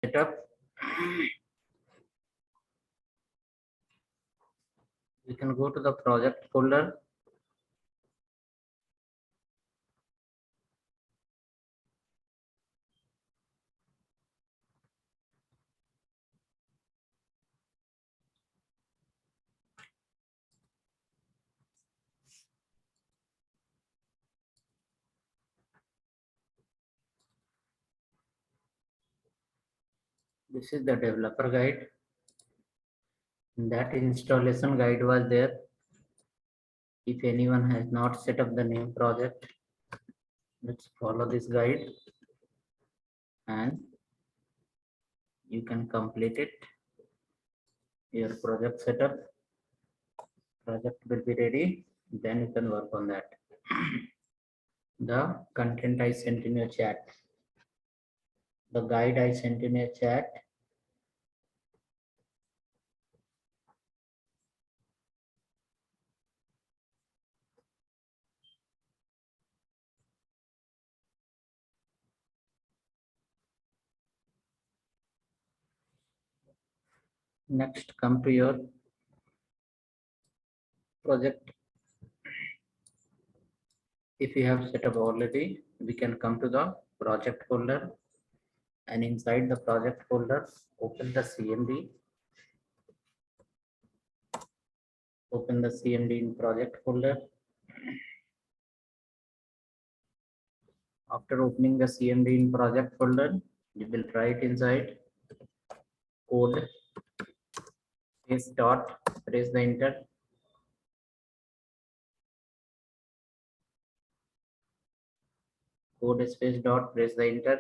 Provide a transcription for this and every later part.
setup. We can go to the project folder. This is the developer guide. That installation guide was there. If anyone has not set up the new project, let's follow this guide and you can complete it. Your project setup, project will be ready, then you can work on that. The content I sent in your chat, the guide I sent in your chat. Next, come to your project. If you have set up already, we can come to the project folder, and inside the project folder, open the CMD. Open the CMD in project folder. After opening the CMD in project folder, you will write inside code space dot, press the enter. Code space dot, press the enter.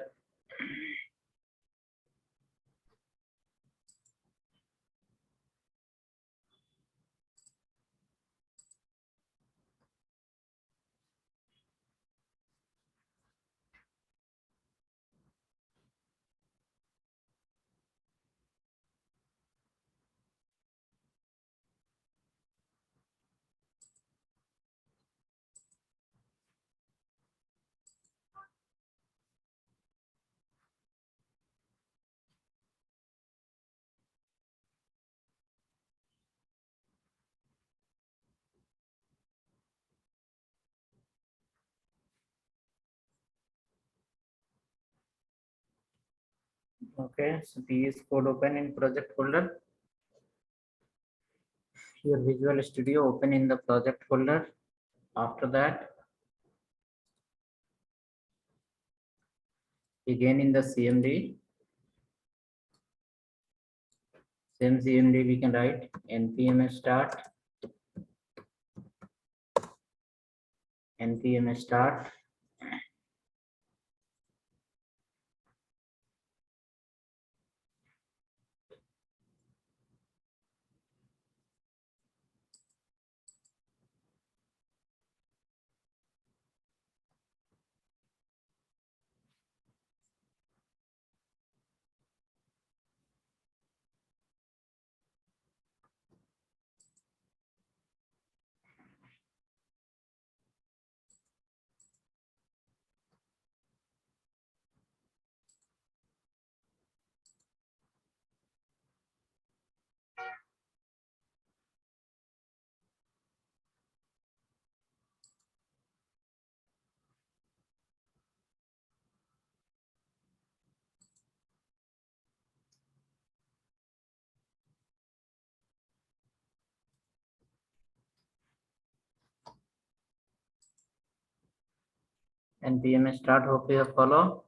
Okay, so PS code open in project folder. Your Visual Studio open in the project folder. After that, again in the CMD, same CMD we can write npm start, npm start. npm start, hope you have follow.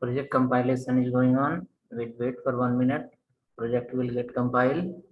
Project compilation is going on. Wait for 1 minute. Project will get compiled.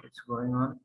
It's going on.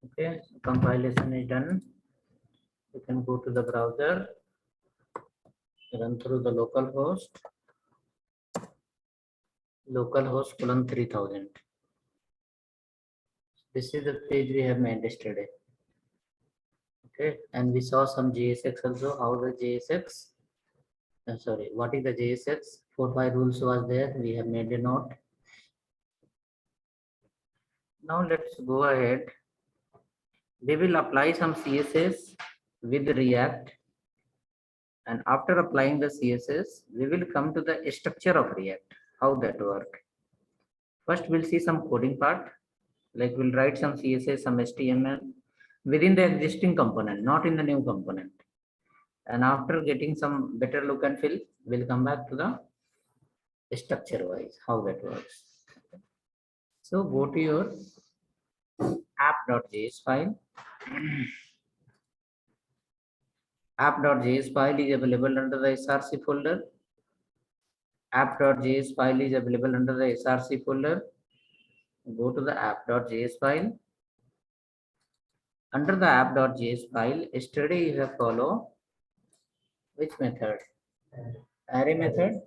Okay, compilation is done. You can go to the browser, run through the localhost colon 3000. This is the page we have made yesterday. Okay, and we saw some JSX also, how the JSX, sorry, what is the JSX? 4-5 rules was there, we have made a note. Now let's go ahead. We will apply some CSS with React, and after applying the CSS, we will come to the structure of React, how that work. First, we'll see some coding part, like we'll write some CSS, some HTML within the existing component, not in the new component. And after getting some better look and feel, we'll come back to the structure wise, how that works. So go to your app.js file. App.js file is available under the src folder. App.js file is available under the src folder. Go to the app.js file. Under the app.js file, yesterday you have follow which method? Array method.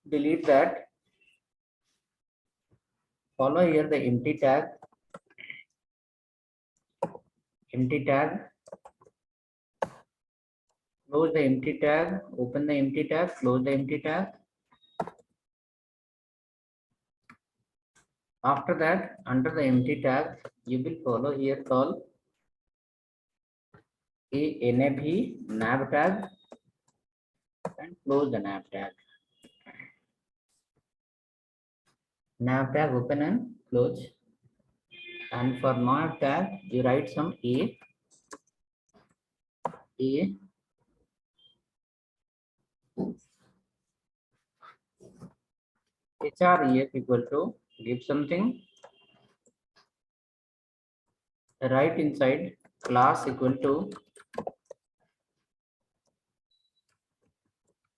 Delete that. Follow here the empty tag. Empty tag. Close the empty tag. Open the empty tag. Close the empty tag. After that, under the empty tag, you will follow here call a nav tag and close the nav tag. Nav tag open and close. And for nav tag, you write some href equal to give something. Write inside class equal to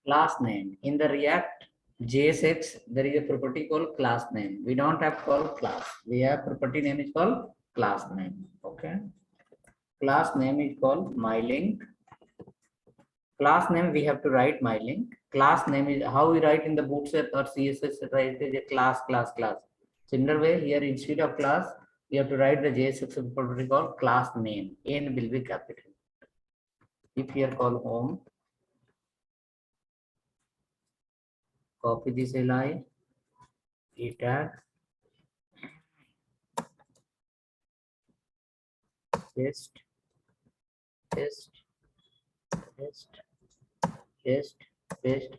class name. In the React JSX, there is a property called class name. We don't have called class. We have property name is called class name. Okay. Class name is called mylink. Class name we have to write mylink. Class name is how we write in the Bootstrap or CSS. Write is a class. Similar way here instead of class, we have to write the JSX property called class name. N will be capital. If here call home. Copy this li, a tag, paste, paste,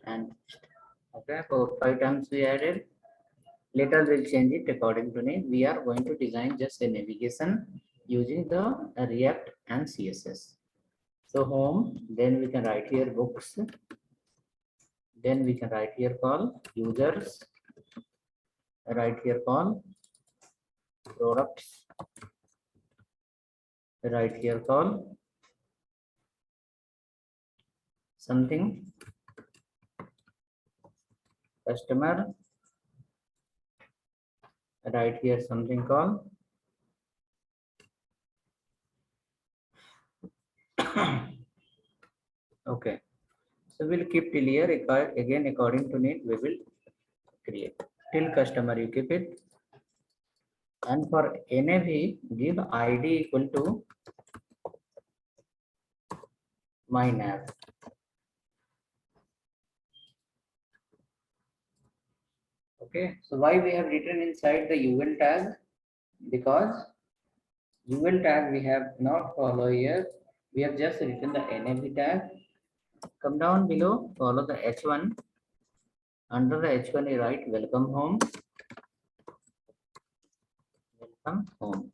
and paste. Okay, for 5 times we added. Later we'll change it according to need. We are going to design just a navigation using the React and CSS. So home, then we can write here books. Then we can write here call users. Write here call products. Write here call something. customer, write here something called okay. So we'll keep till here. Again, according to need, we will create till customer. You keep it, and for NAV, give ID equal to my nav. Okay. So why we have written inside the UL tag? Because UL tag we have not follow here. We have just written the NAV tag. Come down below, follow the H1. Under the H1, you write welcome home. Welcome home.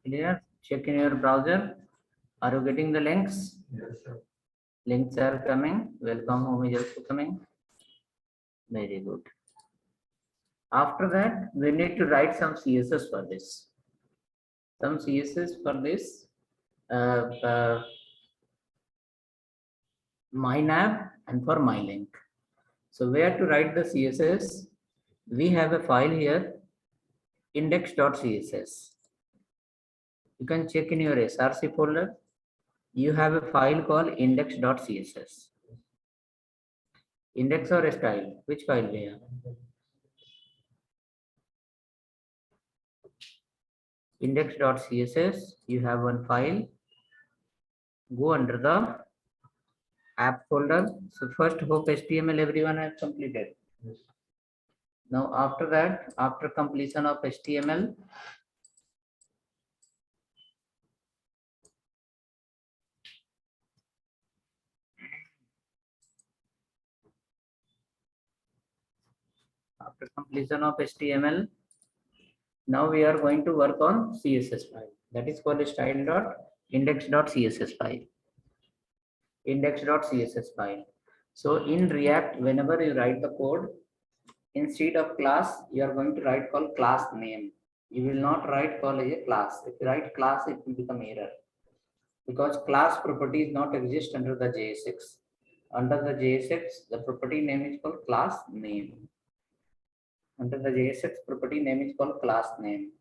Clear? Check in your browser. Are you getting the links? Yes, sir. Links are coming. Welcome home is also coming. Very good. After that, we need to write some CSS for this. Some CSS for this my nav and for my link. So where to write the CSS? We have a file here, index.css. You can check in your SRC folder. You have a file called index.css. Index or style? Which file we have? Index.css. You have one file. Go under the app folder. So first, hope HTML everyone has completed. Yes. Now after that, after completion of HTML, now we are going to work on CSS file. That is called style.index.css file. Index.css file. So in React, whenever you write the code, instead of class, you are going to write called class name. You will not write call as a class. If you write class, it will become error. Because class property is not exist under the JSX. Under the JSX, the property name is called class name. Under the JSX, property name is called class name.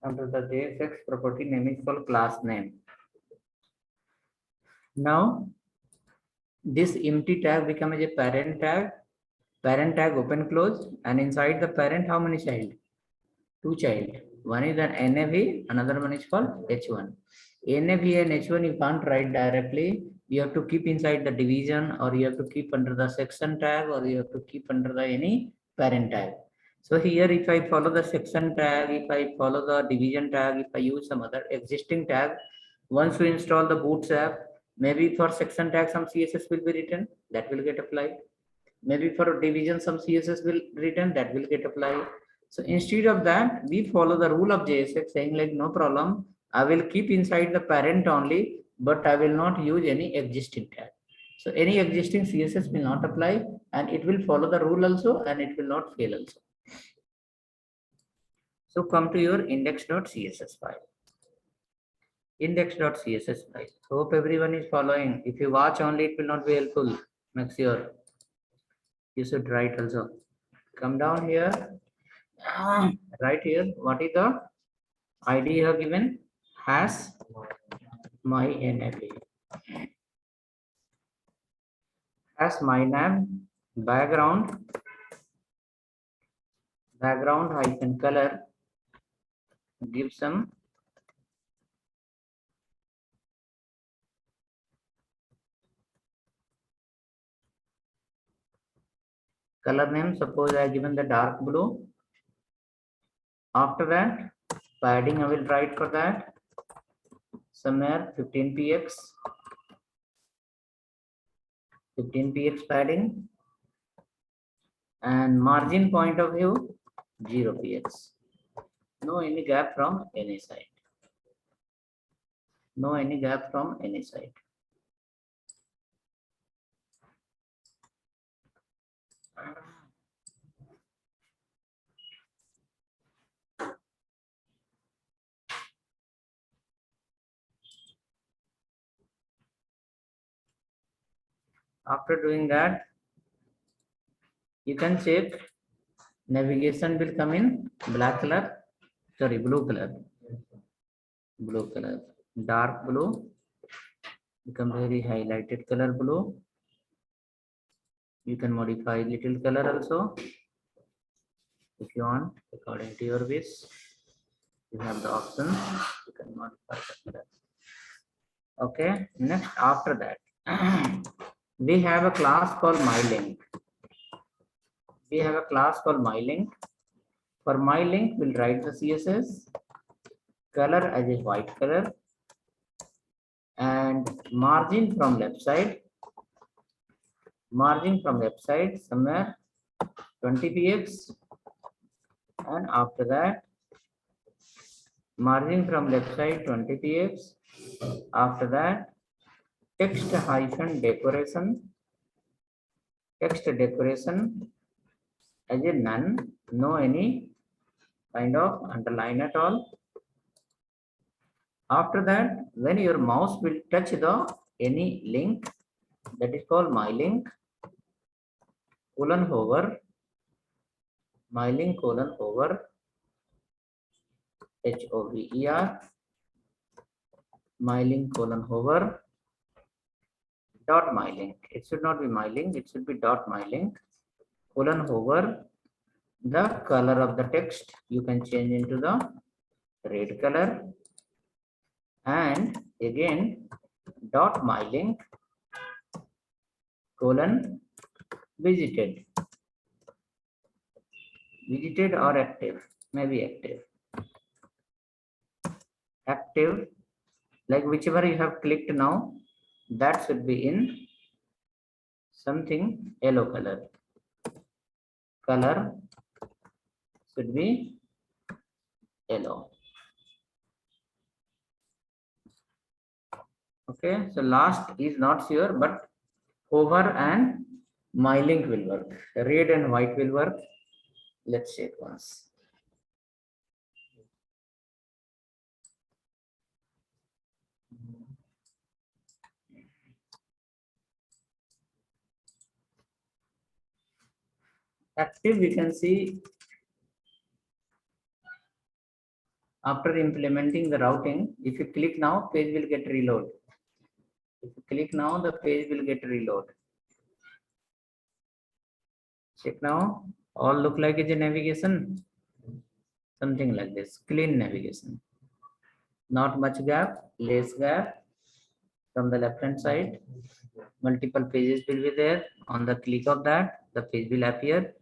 Under the JSX, property name is called class name. Now, this empty tag becomes a parent tag open close, and inside the parent, how many child? Two child. One is an NAV, another one is called H1. NAV and H1 you can't write directly. You have to keep inside the division, or you have to keep under the section tag, or you have to keep under the any parent tag. So here, if I follow the section tag, if I follow the division tag, if I use some other existing tag, once we install the Bootstrap, maybe for section tag some CSS will be written, that will get applied. Maybe for division some CSS will written, that will get applied. So instead of that, we follow the rule of JSX saying like no problem, I will keep inside the parent only, but I will not use any existing tag. So any existing CSS will not apply, and it will follow the rule also, and it will not fail also. So come to your index.css file. Index.css file. Hope everyone is following. If you watch only, it will not be helpful. Make sure you should write also. Come down here. Right here. What is the ID you have given? Has my nav. Has my nav background hyphen color. Give some color name. Suppose I have given the dark blue. After that, Padding I will write for that somewhere 15 px padding, and margin point of view 0 px. No any gap from any side. No any gap from any side. After doing that, you can check navigation will come in black color, sorry, blue color, dark blue, become very highlighted color blue. You can modify little color also if you want, according to your wish. You have the option, you can modify the color. Okay, next after that, we have a class called MyLink. We have a class called MyLink. For MyLink, we'll write the CSS, color as a white color, and margin from left side somewhere 20 px, and after that margin from left side 20 px. After that, text decoration as a none, no any kind of underline at all. After that, when your mouse will touch the any link, that is called MyLink, hover, MyLink hover, HOVER, MyLink hover, dot MyLink. It should not be MyLink, it should be dot MyLink, hover. The color of the text you can change into the red color, and again dot MyLink visited or active, maybe active, like whichever you have clicked now, that should be in something yellow color should be yellow. Okay, so last is not sure, but hover and MyLink will work. Red and white will work. Let's check once. Active, we can see after implementing the routing, if you click now, page will get reload. If you click now, the page will get reload. Check now, all look like it's a navigation, something like this, clean navigation. Not much gap, less gap from the left hand side. Multiple pages will be there. On the click of that, the page will appear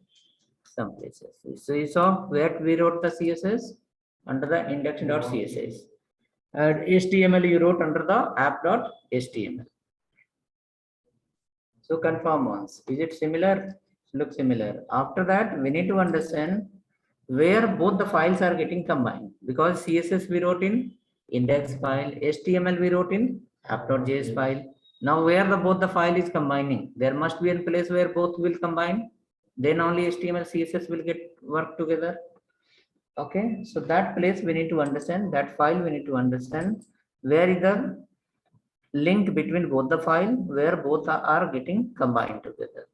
some places. So you saw where we wrote the CSS under the index.css. And HTML you wrote under the app.html. So confirm once. Is it similar? Look similar. After that, we need to understand where both the files are getting combined, because CSS we wrote in index file, HTML we wrote in app.js file. Now where both the file is combining, there must be a place where both will combine. Then only HTML CSS will get work together. Okay, so that place we need to understand, that file we need to understand where is the link between both the file, where both are getting combined together.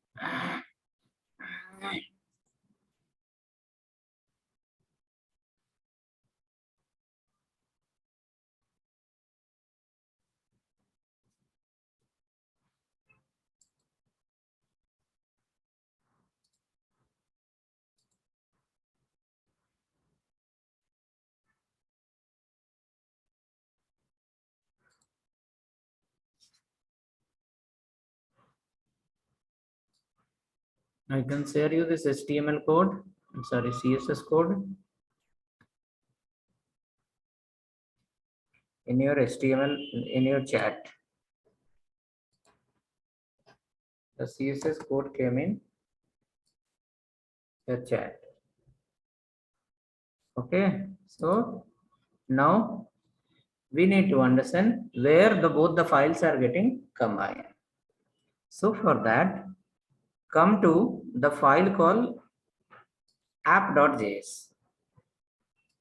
I can share you this HTML code, sorry, CSS code. in your HTML, in your chat. The CSS code came in the chat. Okay, so now we need to understand where both the files are getting combined. So for that, come to the file called app.js.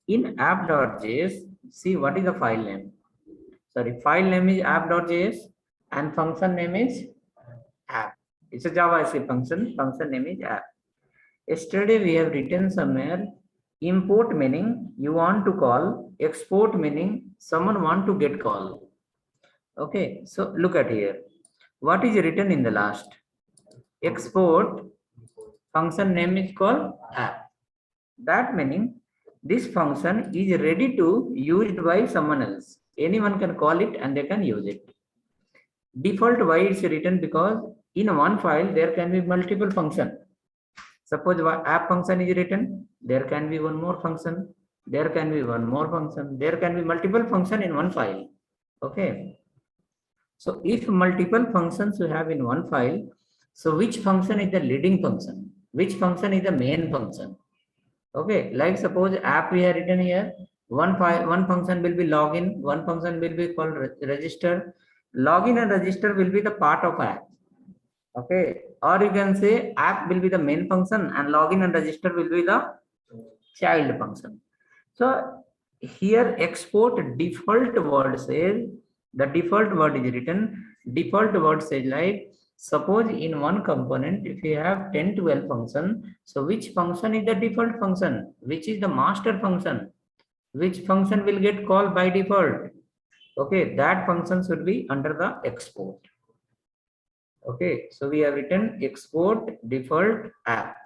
In app.js, see what is the file name. Sorry, file name is app.js and function name is app. It's a JavaScript function. Function name is app. Yesterday we have written somewhere import meaning you want to call, export meaning someone want to get call. Okay, so look at here. What is written in the last? Export function name is called app. That meaning this function is ready to used by someone else. Anyone can call it and they can use it. Default why it's written because in one file there can be multiple function. Suppose app function is written, there can be one more function, there can be one more function, there can be multiple function in one file. Okay. So if multiple functions you have in one file, so which function is the leading function? Which function is the main function? Okay, like suppose app we have written here, one function will be login, one function will be called register. Login and register will be the part of app. Okay, or you can say app will be the main function and login and register will be the child function. So here export default word says, the default word is written, default word says like, suppose in one component, if you have 10, 12 function, so which function is the default function? Which is the master function? Which function will get called by default? Okay, that function should be under the export. Okay, so we have written export default app.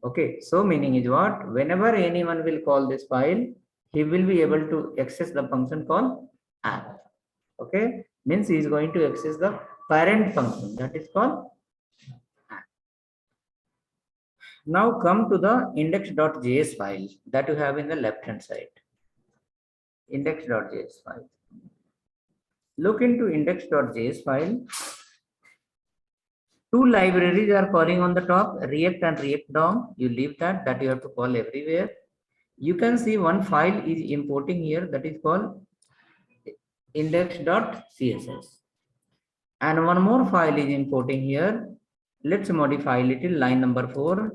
Okay, so meaning is what? Whenever anyone will call this file, he will be able to access the function called app. Okay, means he is going to access the parent function that is called app. Now come to the index.js file that you have in the left hand side. Index.js file. Look into index.js file. Two libraries are calling on the top, React and React DOM. You leave that you have to call everywhere. You can see one file is importing here that is called index.css. And one more file is importing here. Let's modify a little, line number 4.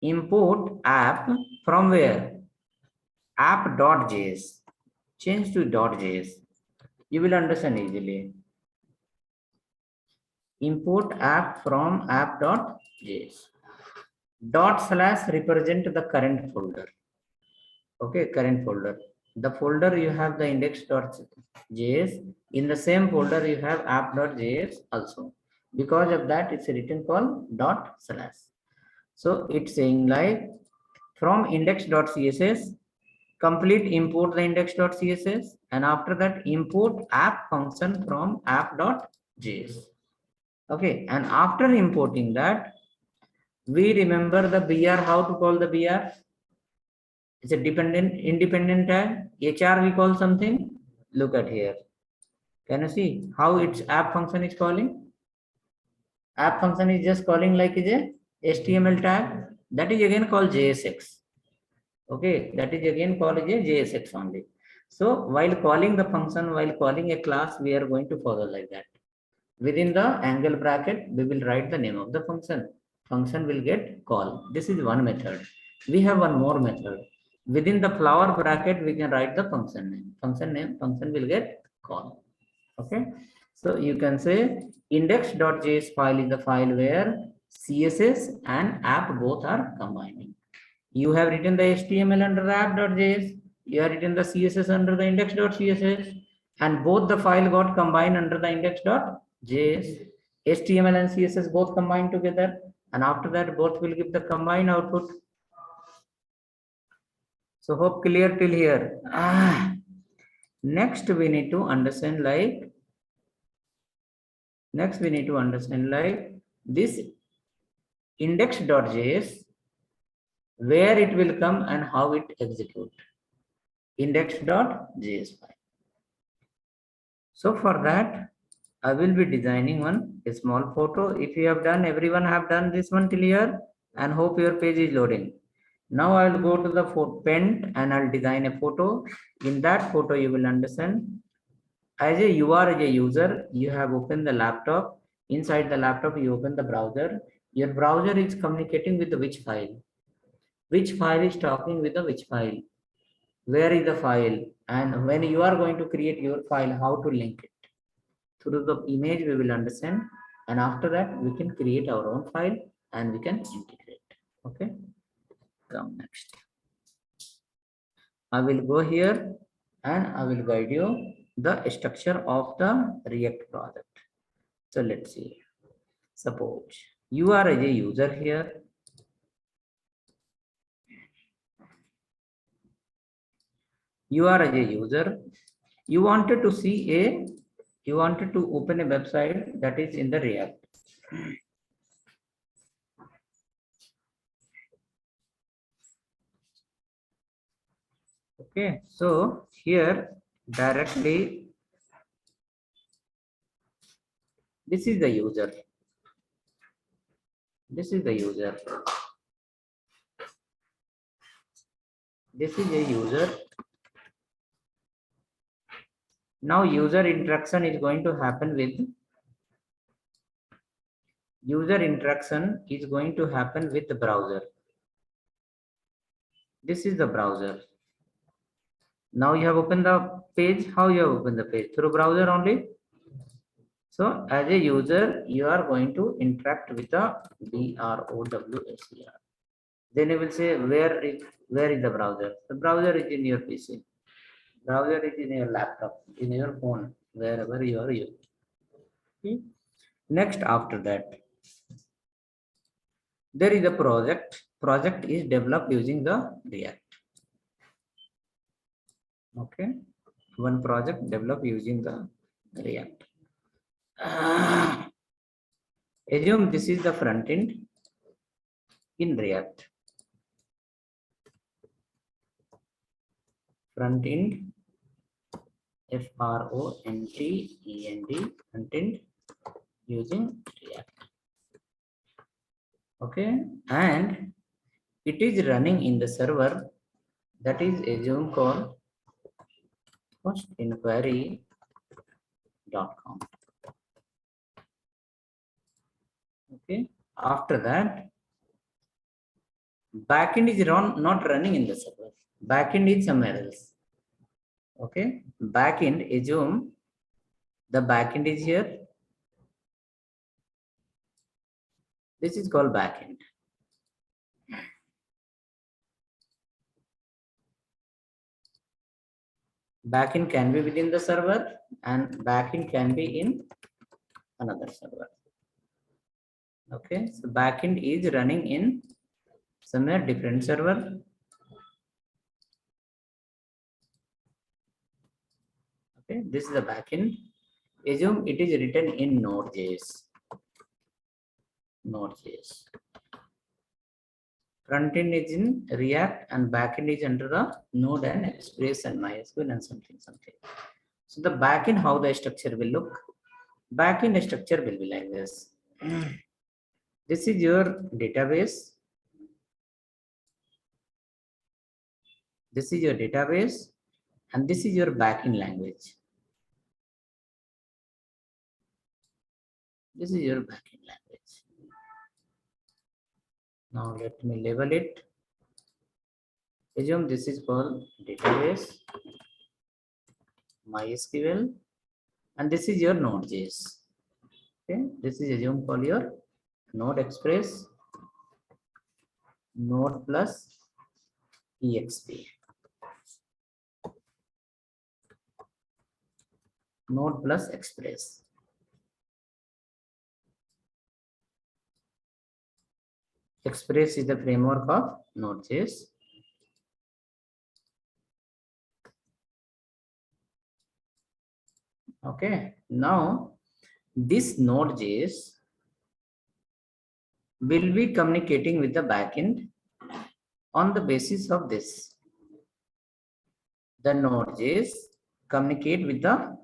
Import app from where? App.js. Change to .js. You will understand easily. Import app from app.js. / represent the current folder. Okay, current folder. The folder you have the index.js. In the same folder you have app.js also. Because of that it's written called /. So it's saying like from index.css, complete import the index.css, and after that import app function from app.js. Okay, and after importing that, we remember the br, how to call the br? It's a independent tag. HR we call something. Look at here. Can you see how its app function is calling? App function is just calling like is a HTML tag. That is again called JSX. Okay, that is again called as a JSX only. So while calling the function, while calling a class, we are going to follow like that. Within the angle bracket, we will write the name of the function. Function will get called. This is one method. We have one more method. Within the flower bracket, we can write the function name. Function will get called. Okay. So you can say index.js file is the file where CSS and app both are combining. You have written the HTML under the app.js. You have written the CSS under the index.css, and both the file got combined under the index.js. HTML and CSS both combined together, and after that both will give the combined output. So hope clear till here. Next we need to understand like this index.js, where it will come and how it execute. Index.js file. So for that, I will be designing a small photo. If you have done, everyone have done this one till here, and hope your page is loading. Now I will go to the pen and I'll design a photo. In that photo, you will understand. You are a user, you have opened the laptop. Inside the laptop, you open the browser. Your browser is communicating with the which file? Which file is talking with the which file? Where is the file? And when you are going to create your file, how to link it? Through the image, we will understand. And after that, we can create our own file and we can integrate. Okay. Come next. I will go here and I will guide you the structure of the React project. So let's see. Suppose you are a user here. You are a user. You wanted to see you wanted to open a website that is in the React. Okay, so here directly, this is the user. This is the user. This is a user. Now user interaction is going to happen with the browser. This is the browser. Now you have opened the page. How you have opened the page? Through browser only. So as a user, you are going to interact with the browser. Then you will say, where is the browser? The browser is in your PC. Browser is in your laptop, in your phone, wherever you are using. Okay. Next, after that, there is a project. Project is developed using the React. Okay. One project developed using the React. Assume this is the front end in React. Front end, FRONTEND, front end using React. Okay, and it is running in the server that is assume called hostinquiry.com. Okay, after that, backend is not running in the server. Backend is somewhere else. Okay, backend, assume the backend is here. This is called backend. Backend can be within the server and backend can be in another server. Okay, so backend is running in somewhere different server. Okay, this is the backend. Assume it is written in Node.js. Node.js. Front end is in React and backend is under the Node and Express and MySQL and something. So the backend, how the structure will look? Backend structure will be like this. This is your database. This is your database and this is your backend language. This is your backend language. Now let me label it. Assume this is called database, MySQL, and this is your Node.js. Okay, this is assume called your Node Express, Node plus EXP. Node plus Express. Express is the framework of Node.js. Okay, now this Node.js will be communicating with the backend on the basis of this. The Node.js communicate with the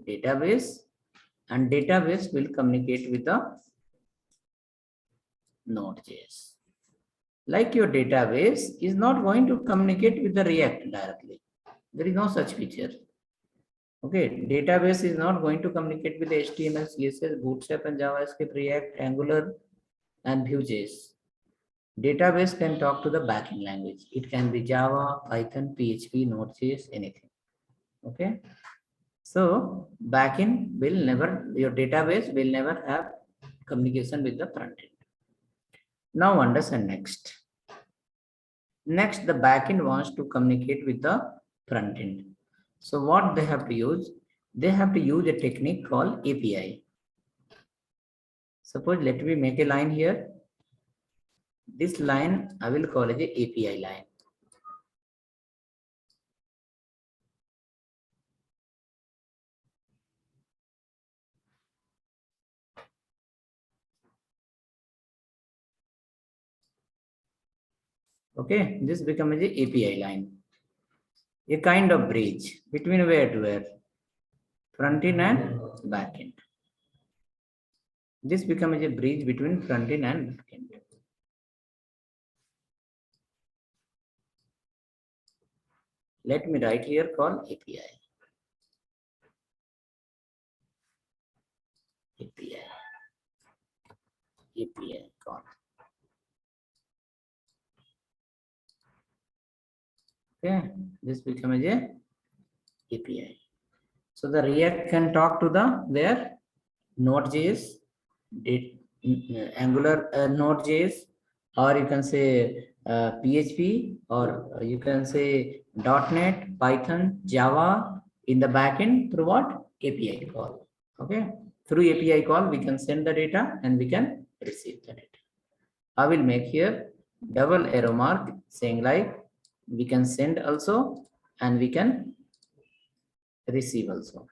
database, and database will communicate with the Node.js. Like your database is not going to communicate with the React directly. There is no such feature. Okay, database is not going to communicate with HTML, CSS, Bootstrap and JavaScript, React, Angular and Vue.js. Database can talk to the backend language. It can be Java, Python, PHP, Node.js, anything. Okay. So backend will never, your database will never have communication with the front end. Now understand next. Next, the backend wants to communicate with the front end. So what they have to use? They have to use a technique called API. Suppose let me make a line here. This line I will call it the API line. Okay, this becomes the API line. A kind of bridge between where to where? Front end and back end. This becomes a bridge between front end and back end. Let me write here called API. API call. Okay, this becomes a API. So the React can talk to the where Node.js, Angular Node.js, or you can say PHP, or you can say .NET, Python, Java in the backend through what? API call. Okay, through API call we can send the data and we can receive the data. I will make here double arrow mark saying like we can send also and we can receive also.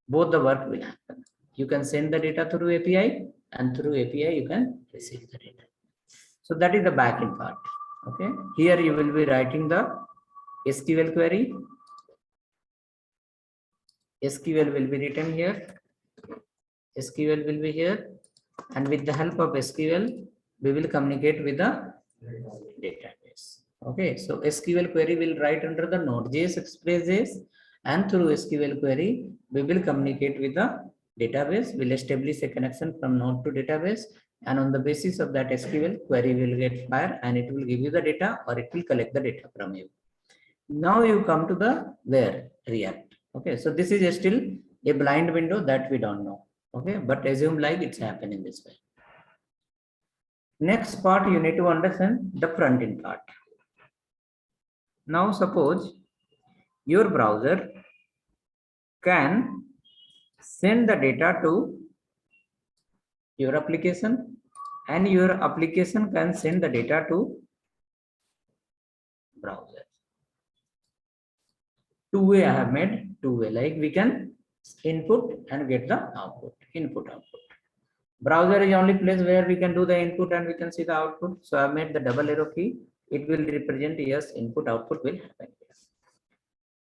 Both the work will happen. You can send the data through API and through API you can receive the data. So that is the backend part. Okay. Here you will be writing the SQL query. SQL will be written here. SQL will be here. And with the help of SQL, we will communicate with the database. Okay. So SQL query will write under the Node.js Express.js, and through SQL query, we will communicate with the database. We'll establish a connection from node to database, and on the basis of that SQL query will get fired and it will give you the data or it will collect the data from you. Now you come to the where React. Okay, so this is still a blind window that we don't know. Okay, but assume like it's happening this way. Next part you need to understand the front end part. Now suppose your browser can send the data to your application and your application can send the data to browser. Two-way I have made two-way, like we can input and get the output, input output. Browser is only place where we can do the input and we can see the output. So I've made the double arrow key. It will represent yes, input output will happen.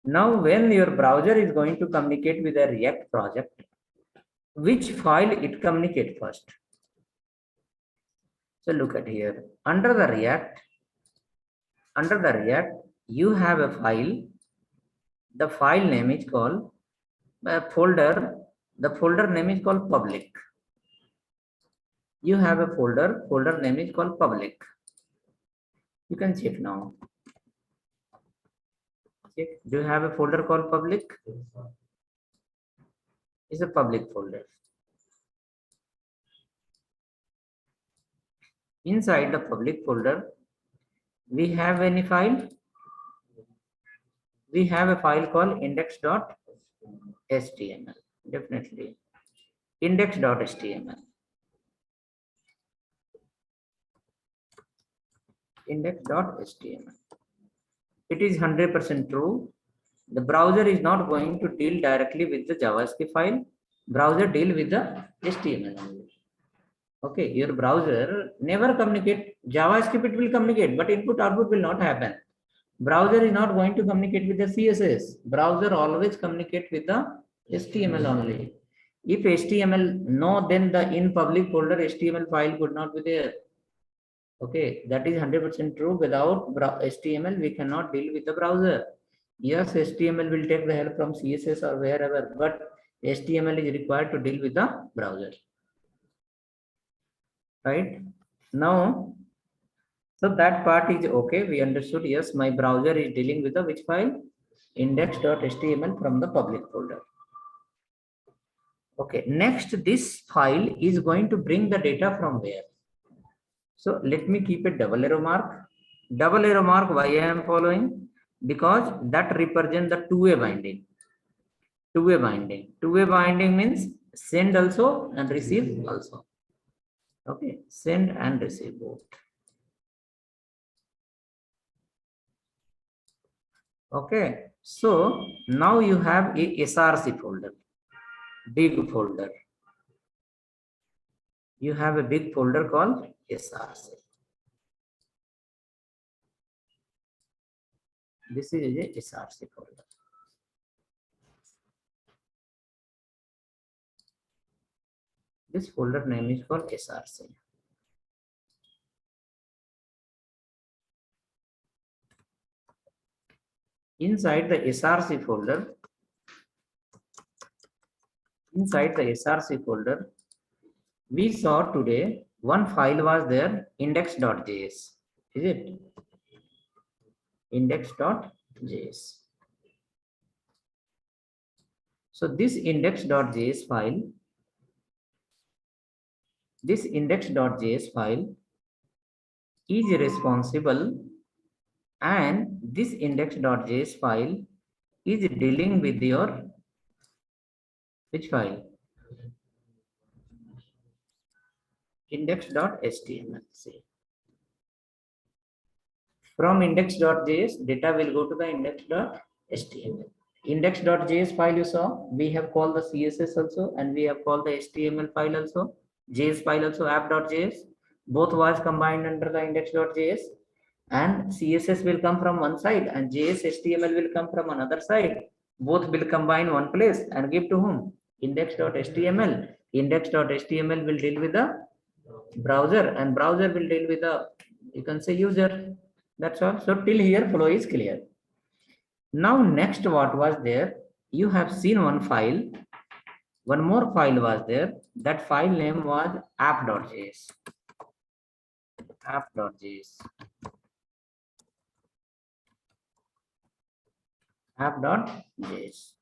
Now when your browser is going to communicate with a React project, which file it communicate first? So look at here, under the React, you have a file. The file name is called folder. The folder name is called public. You have a folder name is called public. You can check now. Check. Do you have a folder called public? It's a public folder. Inside the public folder, we have any file? We have a file called index.html. Definitely. Index.html. Index.html. It is 100% true. The browser is not going to deal directly with the JavaScript file. Browser deal with the HTML only. Okay, your browser never communicate. JavaScript it will communicate, but input output will not happen. Browser is not going to communicate with the CSS. Browser always communicate with the HTML only. If HTML no, then the in public folder HTML file could not be there. Okay, that is 100% true. Without HTML, we cannot deal with the browser. Yes, HTML will take the help from CSS or wherever, but HTML is required to deal with the browser. Right? Now, so that part is okay. We understood. Yes, my browser is dealing with the which file? Index.html from the public folder. Okay, next this file is going to bring the data from where? So let me keep a double arrow mark. Double arrow mark, why I am following? Because that represents the two-way binding. Two-way binding. Two-way binding means send also and receive also. Okay, send and receive both. Okay, so now you have a SRC folder, big folder. You have a big folder called SRC. This is a SRC folder. This folder name is called SRC. Inside the SRC folder, we saw today one file was there, index.js. Is it? Index.js. So this index.js file, is responsible, and this index.js file is dealing with your which file? Index.html. See. From index.js, data will go to the index.html. Index.js file you saw, we have called the CSS also, and we have called the HTML file also, JS file also, app.js. Both was combined under the index.js, and CSS will come from one side and JS HTML will come from another side. Both will combine one place and give to whom? Index.html. Index.html will deal with the browser, and browser will deal with the, you can say, user. That's all. So till here flow is clear. Now next what was there? You have seen one file. One more file was there. That file name was app.js. App.js. App.js.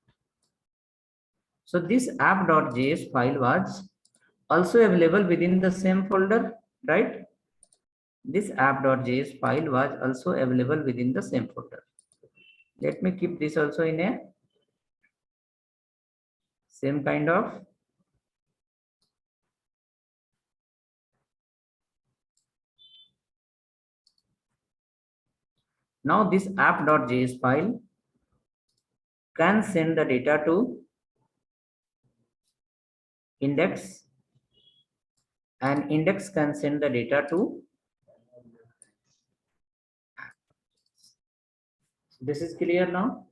So this app.js file was also available within the same folder, right? This app.js file was also available within the same folder. Let me keep this also in a same kind of. Now this app.js file can send the data to index, and index can send the data to. This is clear now.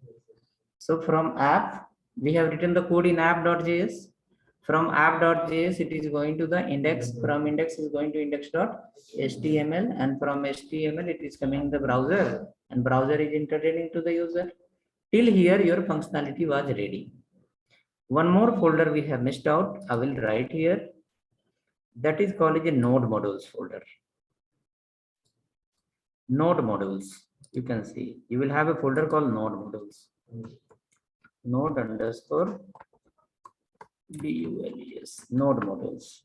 So from app, we have written the code in app.js. From app.js, it is going to the index. From index is going to index.html, and from HTML, it is coming the browser, and browser is entertaining to the user. Till here, your functionality was ready. One more folder we have missed out. I will write here. That is called as a node modules folder. Node modules. You can see you will have a folder called node modules. Node underscore DULES. Node modules.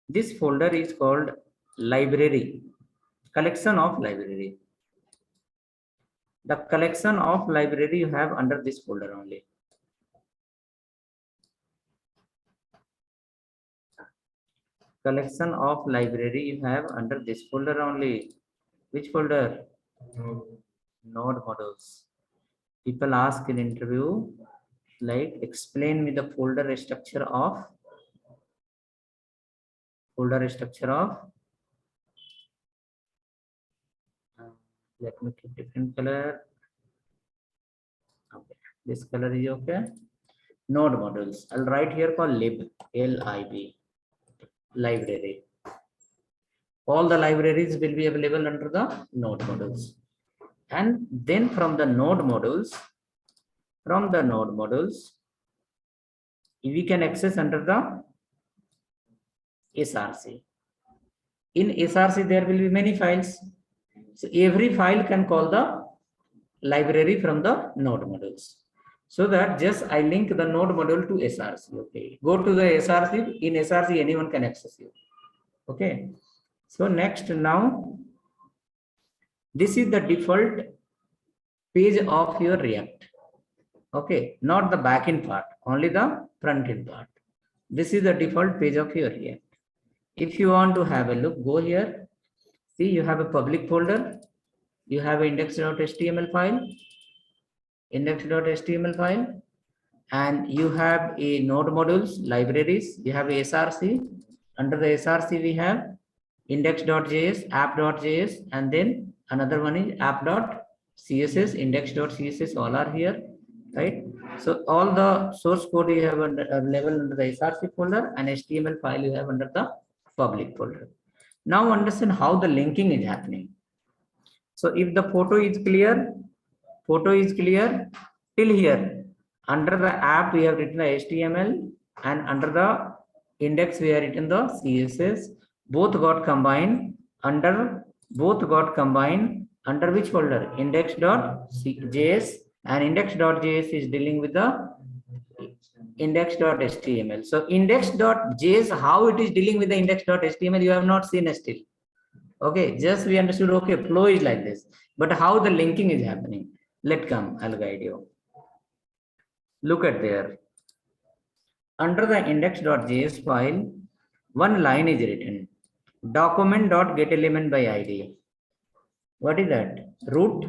This folder is called library. Collection of library. The collection of library you have under this folder only. Collection of library you have under this folder only. Which folder? Node modules. People ask in interview, like, explain me the folder structure of. Let me keep different color. Okay. This color is okay. Node modules. I'll write here for lib, L-I-B, library. All the libraries will be available under the node modules. And then from the node modules, we can access under the SRC. In SRC, there will be many files. So every file can call the library from the node modules. So that just I link the node module to SRC. Okay. Go to the SRC. In SRC, anyone can access you. Okay. So next, now, this is the default page of your React. Okay. Not the backend part, only the front end part. This is the default page of your React. If you want to have a look, go here. See, you have a public folder. You have index.html file, and you have a node modules, libraries. You have a SRC. Under the SRC, we have index.js, app.js, and then another one is app.css, index.css, all are here, right? So all the source code you have available under the SRC folder, and HTML file you have under the public folder. Now understand how the linking is happening. So if the photo is clear till here. Under the app, we have written the HTML, and under the index, we have written the CSS. Both got combined under which folder? Index.js, and index.js is dealing with the index.html. So index.js, how it is dealing with the index.html, you have not seen still. Okay, just we understood, okay, flow is like this, but how the linking is happening? Let's come, I'll guide you. Look at there. Under the index.js file, one line is written, document.getElementById. What is that? Root.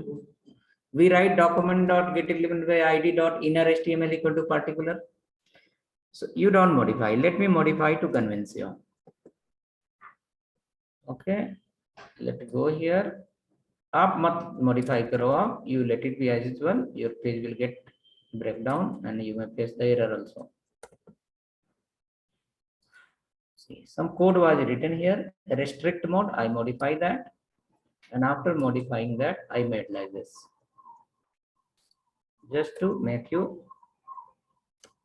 We write document.getElementById.innerHTML equal to particular. So you don't modify. Let me modify to convince you. Okay. Let's go here. Up mat modify karo aap. You let it be as usual. Your page will get breakdown, and you may face the error also. See, some code was written here. Restrict mode. I modify that, and after modifying that, I made like this, just to make you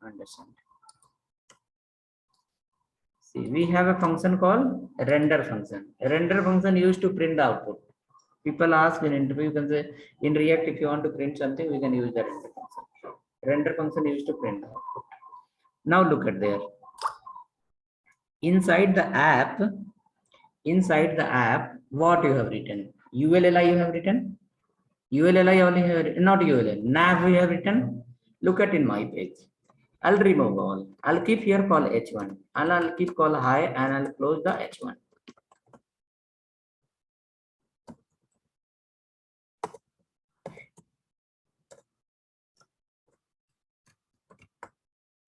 understand. See, we have a function called render function. A render function used to print the output. People ask in interview, you can say in React, if you want to print something, we can use the render function. Render function used to print the output. Now look at there. Inside the app, what you have written? ULLI you have written? ULLI only have, not ULL. Nav we have written. Look at in my page. I'll remove all. I'll keep here call H1, and I'll keep call hi, and I'll close the H1.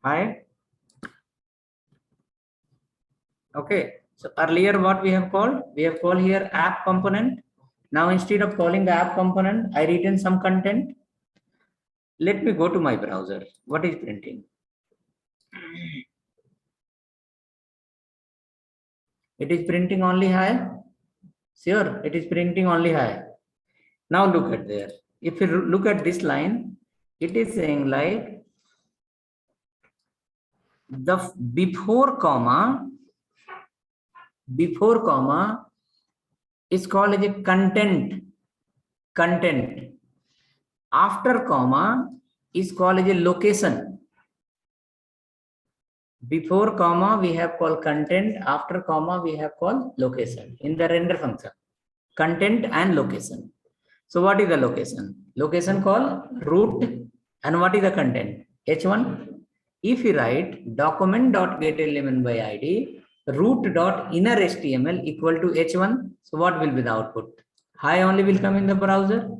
Hi. Okay. So earlier what we have called? We have called here app component. Now instead of calling the app component, I written some content. Let me go to my browser. What is printing? It is printing only hi. Sure, it is printing only hi. Now look at there. If you look at this line, it is saying like the before comma is called as a content. After comma is called as a location. Before comma we have called content, after comma we have called location in the render function. Content and location. So what is the location? Location called root, and what is the content? H1. If you write document.getElementById root.innerHTML equal to H1, so what will be the output? Hi only will come in the browser.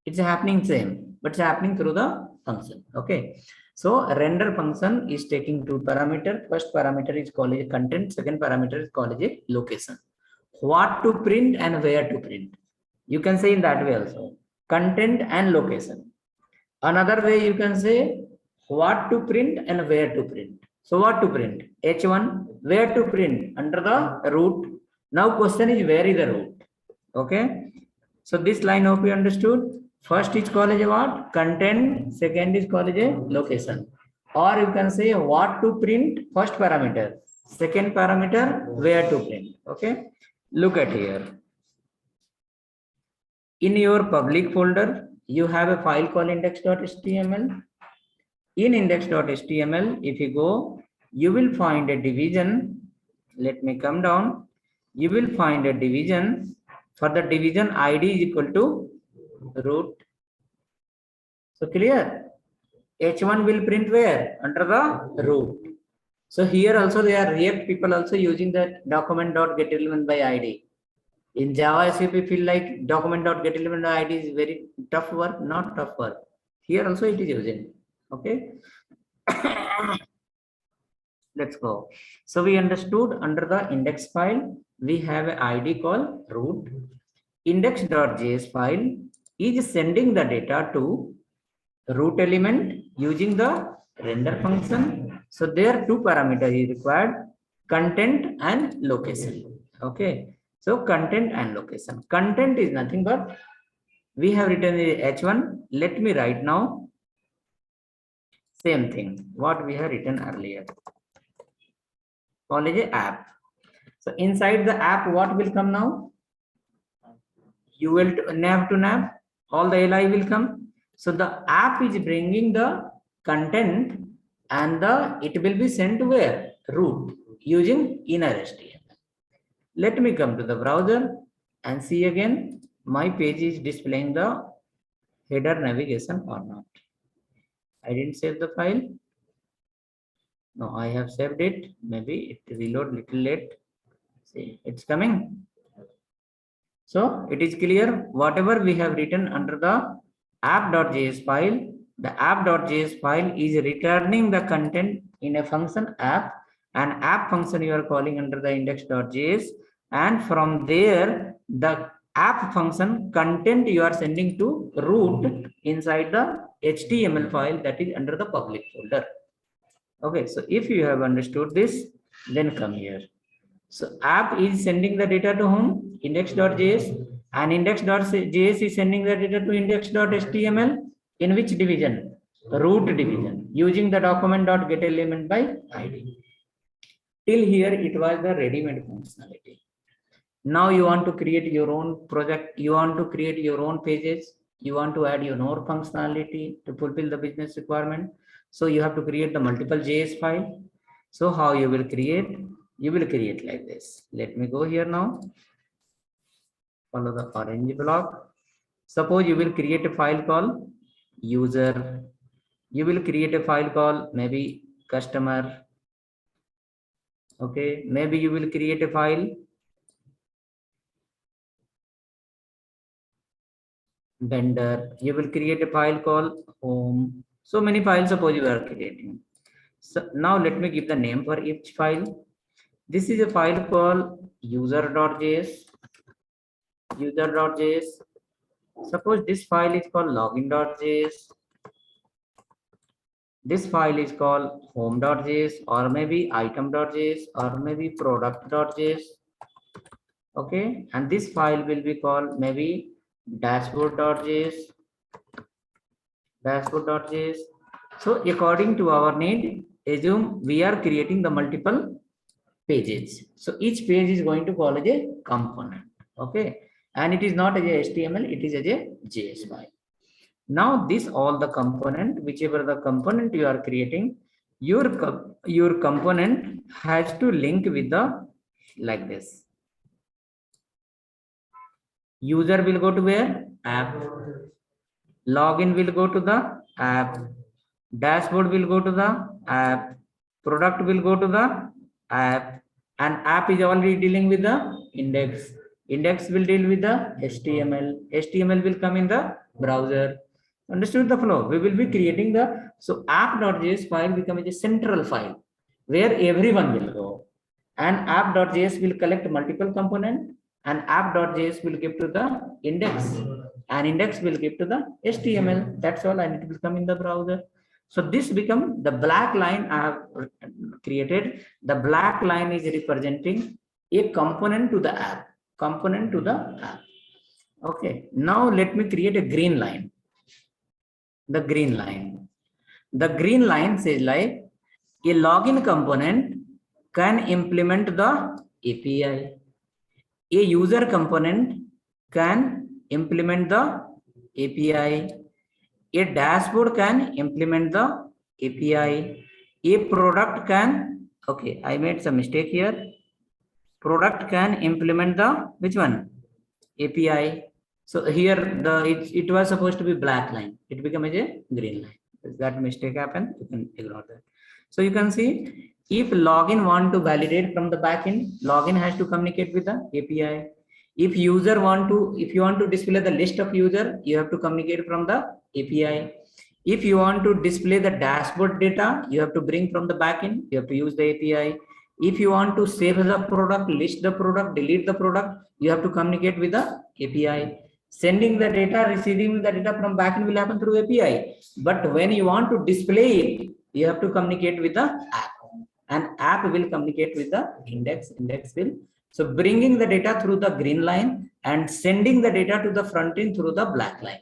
It's happening same, but it's happening through the function. Okay. So render function is taking two parameters. First parameter is called a content. Second parameter is called a location. What to print and where to print. You can say in that way also. Content and location. Another way you can say what to print and where to print. So what to print? H1, where to print? Under the root. Now question is where is the root? Okay. So this line hope you understood. First is called as what? Content. Second is called as a location. Or you can say what to print, first parameter. Second parameter, where to print. Okay. Look at here. In your public folder, you have a file called index.html. In index.html, if you go, you will find a division. Let me come down. You will find a division. For the division, ID is equal to root. So clear? H1 will print where? Under the root. So here also they are React people also using the document.getElement by ID. In Java SAP, we feel like document.getElement by ID is very tough work, not tough work. Here also it is using. Okay. Let's go. So we understood under the index file, we have an ID called root. Index.js file is sending the data to root element using the render function. So there are two parameters is required, content and location. Okay. So content and location. Content is nothing but we have written H1. Let me write now. Same thing. What we have written earlier. Call it app. So inside the app, what will come now? You will nav to nav. All the li will come. So the app is bringing the content and it will be sent to where? Root using inner HTML. Let me come to the browser and see again. My page is displaying the header navigation or not. I didn't save the file. No, I have saved it. Maybe it reload little late. See, it's coming. So it is clear whatever we have written under the app.js file, the app.js file is returning the content in a function app, and app function you are calling under the index.js, and from there the app function content you are sending to root inside the HTML file that is under the public folder. Okay, so if you have understood this, then come here. So app is sending the data to whom? Index.js, and index.js is sending the data to index.html. In which division? Root division, using the document.getElement by ID. Till here it was the ready-made functionality. Now you want to create your own project, you want to create your own pages, you want to add your own functionality to fulfill the business requirement. So you have to create the multiple JS file. So how you will create? You will create like this. Let me go here now. Follow the orange block. Suppose you will create a file called user. You will create a file called maybe customer. Okay, maybe you will create a file vendor. You will create a file called home. So many files suppose you are creating. So now let me give the name for each file. This is a file called user.js. User.js. Suppose this file is called login.js. This file is called home.js, or maybe item.js, or maybe product.js. Okay, and this file will be called maybe dashboard.js. Dashboard.js. So according to our need, assume we are creating the multiple pages. So each page is going to call as a component. Okay, and it is not as a HTML, it is as a JS file. Now this all the component, whichever the component you are creating, your component has to link with the like this. User will go to where? App. Login will go to the app. Dashboard will go to the app. Product will go to the app. And app is already dealing with the index. Index will deal with the HTML. HTML will come in the browser. Understood the flow? We will be creating the, so app.js file becomes a central file where everyone will go. And app.js will collect multiple components, and app.js will give to the index. and index will give to the HTML. That's all, and it will come in the browser. So this become the black line I have created. The black line is representing a component to the app. Component to the app. Okay. Now let me create a green line. The green line. The green line says like a login component can implement the API. A user component can implement the API. A dashboard can implement the API. A product can, okay, I made some mistake here. Product can implement the, which one? API. So here it was supposed to be black line. It became a green line. If that mistake happened, you can ignore that. So you can see if login want to validate from the backend, login has to communicate with the API. If you want to display the list of user, you have to communicate from the API. If you want to display the dashboard data, you have to bring from the backend, you have to use the API. If you want to save the product, list the product, delete the product, you have to communicate with the API. Sending the data, receiving the data from backend will happen through API. But when you want to display it, you have to communicate with the app. An app will communicate with the index. Index will. So bringing the data through the green line and sending the data to the front end through the black line.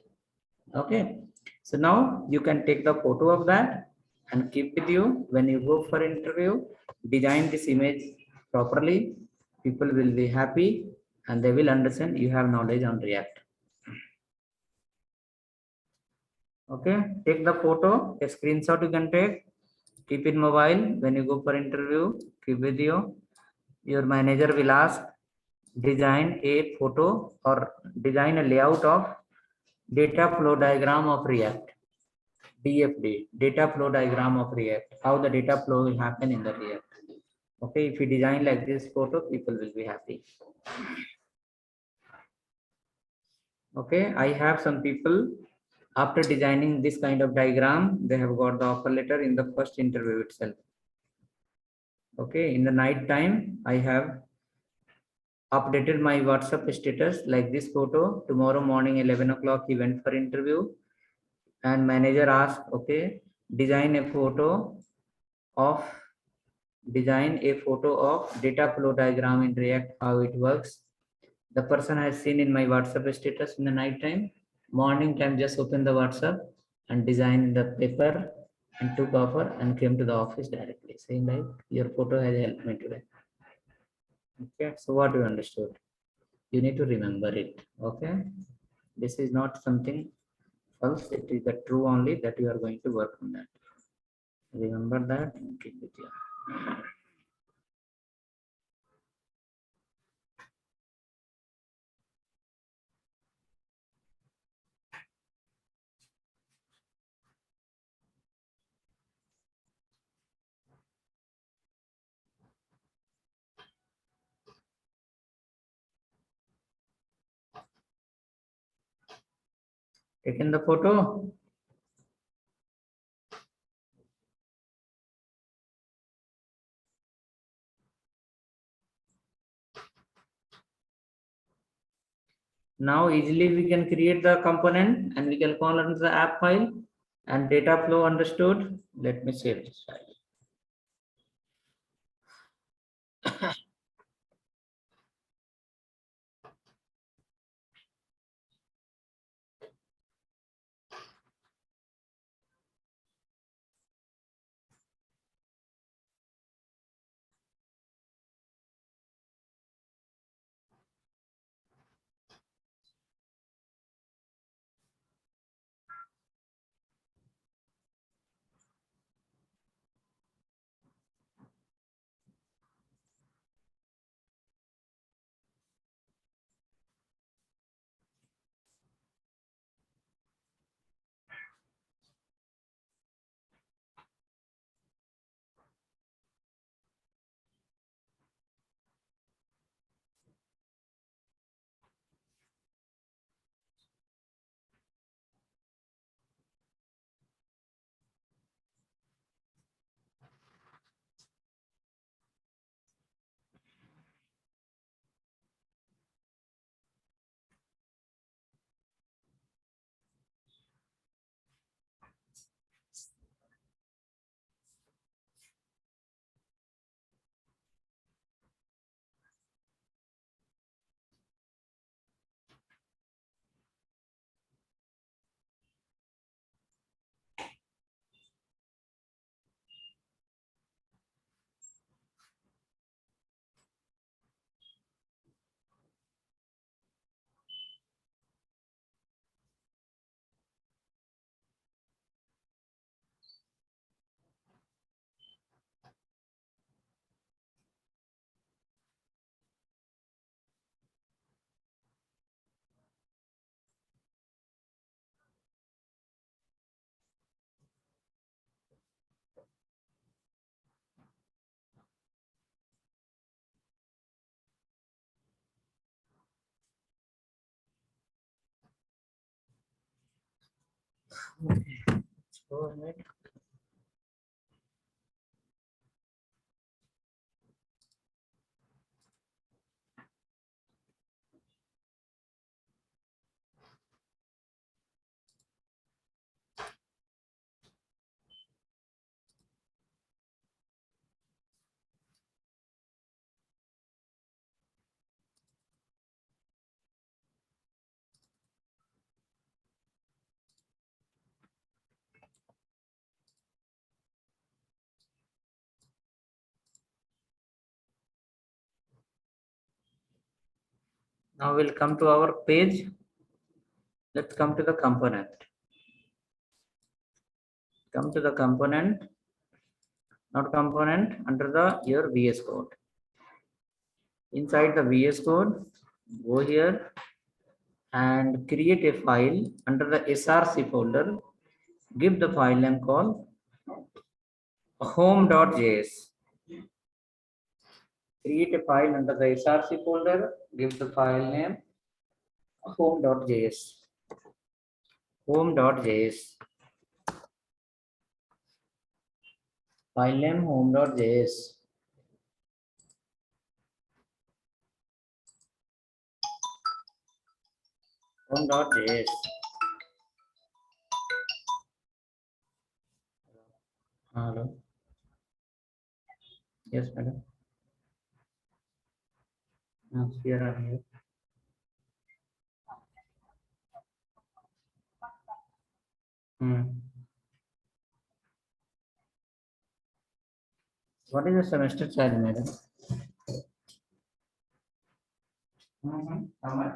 Okay. So now you can take the photo of that and keep with you when you go for interview. Design this image properly. People will be happy and they will understand you have knowledge on React. Okay, take the photo, a screenshot you can take, keep it mobile when you go for interview, keep with you. Your manager will ask, design a photo or design a layout of data flow diagram of React. DFD, data flow diagram of React, how the data flow will happen in the React. Okay, if you design like this photo, people will be happy. Okay, I have some people, after designing this kind of diagram, they have got the offer letter in the first interview itself. Okay, in the night time, I have updated my WhatsApp status like this photo. Tomorrow morning, 11 o'clock, he went for interview. And manager asked, okay, design a photo of data flow diagram in React, how it works. The person has seen in my WhatsApp status in the night time. Morning time, just open the WhatsApp and design the paper and took offer and came to the office directly, saying like, your photo has helped me today. Okay, so what you understood? You need to remember it. Okay, this is not something else. It is the true only that you are going to work on that. Remember that and keep it here. Taken the photo. Now easily we can create the component and we can call on the app file and data flow understood. Let me save this file. Okay, let's go ahead. Now we'll come to our page. Let's come to the component. Come to the component, not component, under the your VS Code. Inside the VS Code, go here and create a file under the src folder. Give the file name called home.js. Create a file under the src folder. Give the file name home.js. Home.js. File name home.js. Home.js. Hello. Yes, madam. Here I am here. What is the semester charge, madam? How much?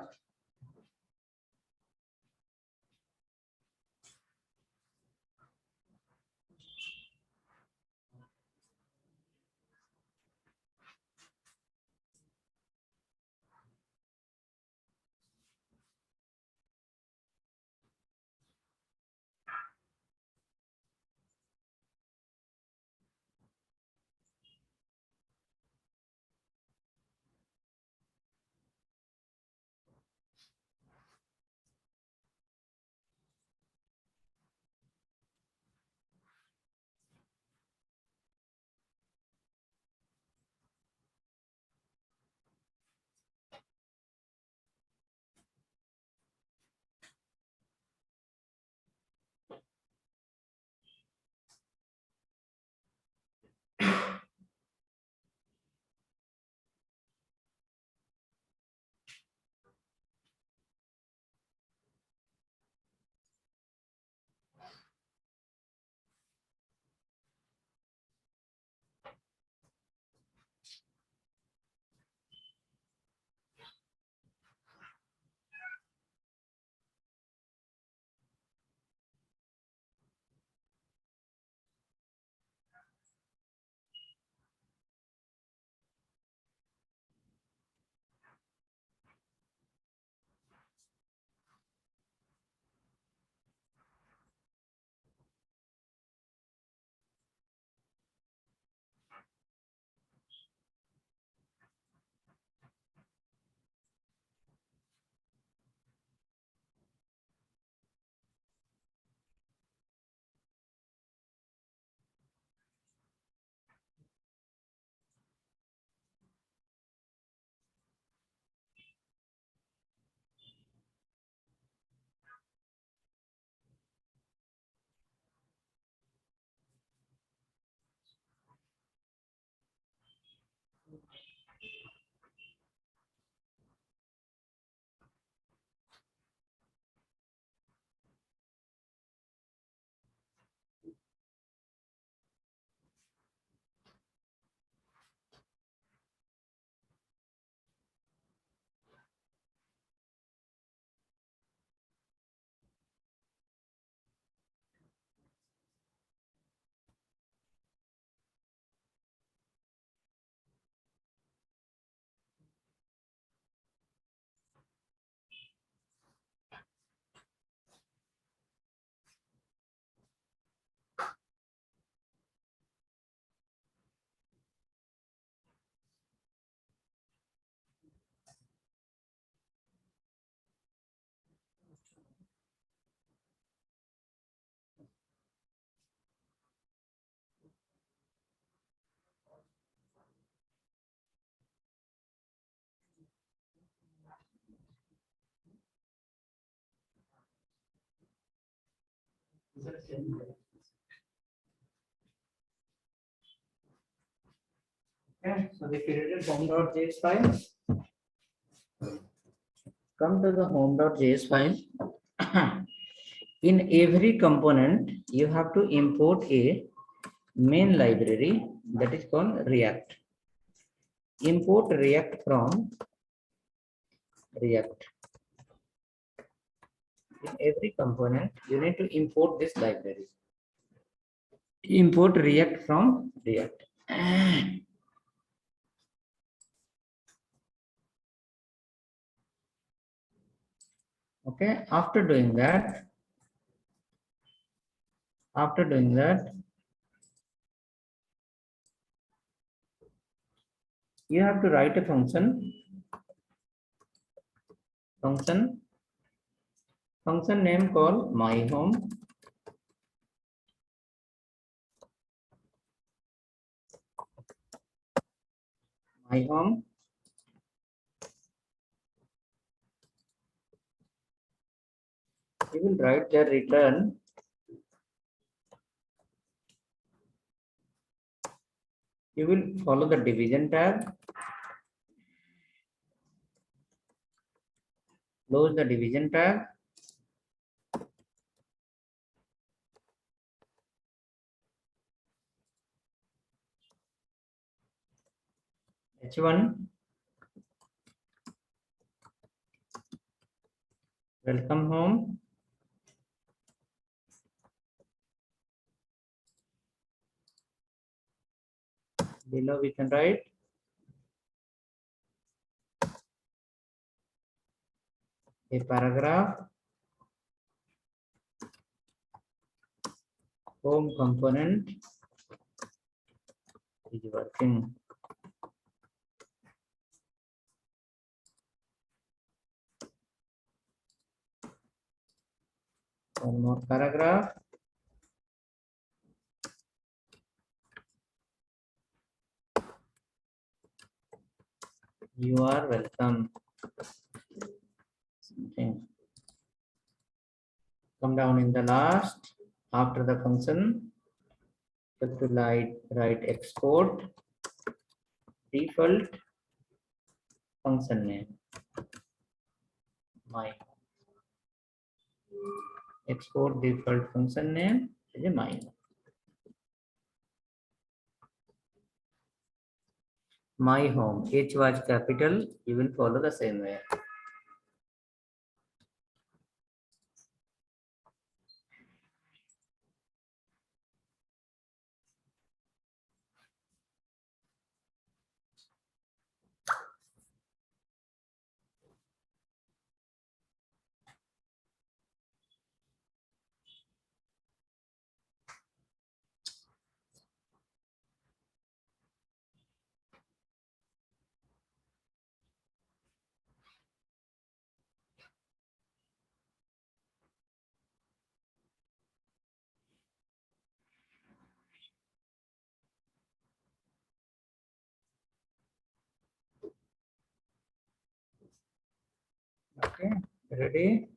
Okay, so we created home.js file. Come to the home.js file. In every component, you have to import a main library that is called React. Import React from React. In every component, you need to import this library. Import React from React. Okay, after doing that, you have to write a function name called myHome. myHome. You will write the return. You will follow the division tab. Close the division tab. H1. Welcome home. Below we can write a paragraph. Home component is working. One more paragraph. You are welcome. Something. Come down in the last. After the function, you have to write export default function name. Export default function name is a myHome. H was capital. You will follow the same way. Okay, ready?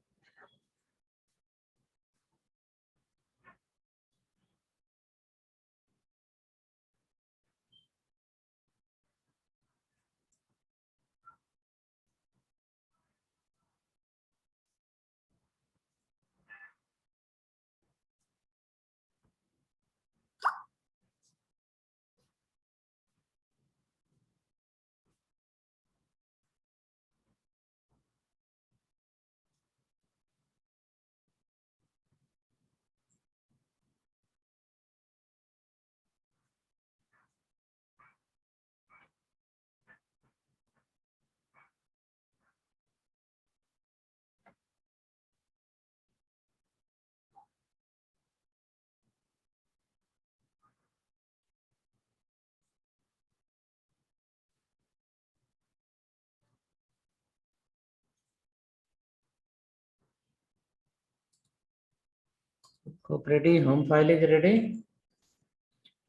Hope ready. Home file is ready.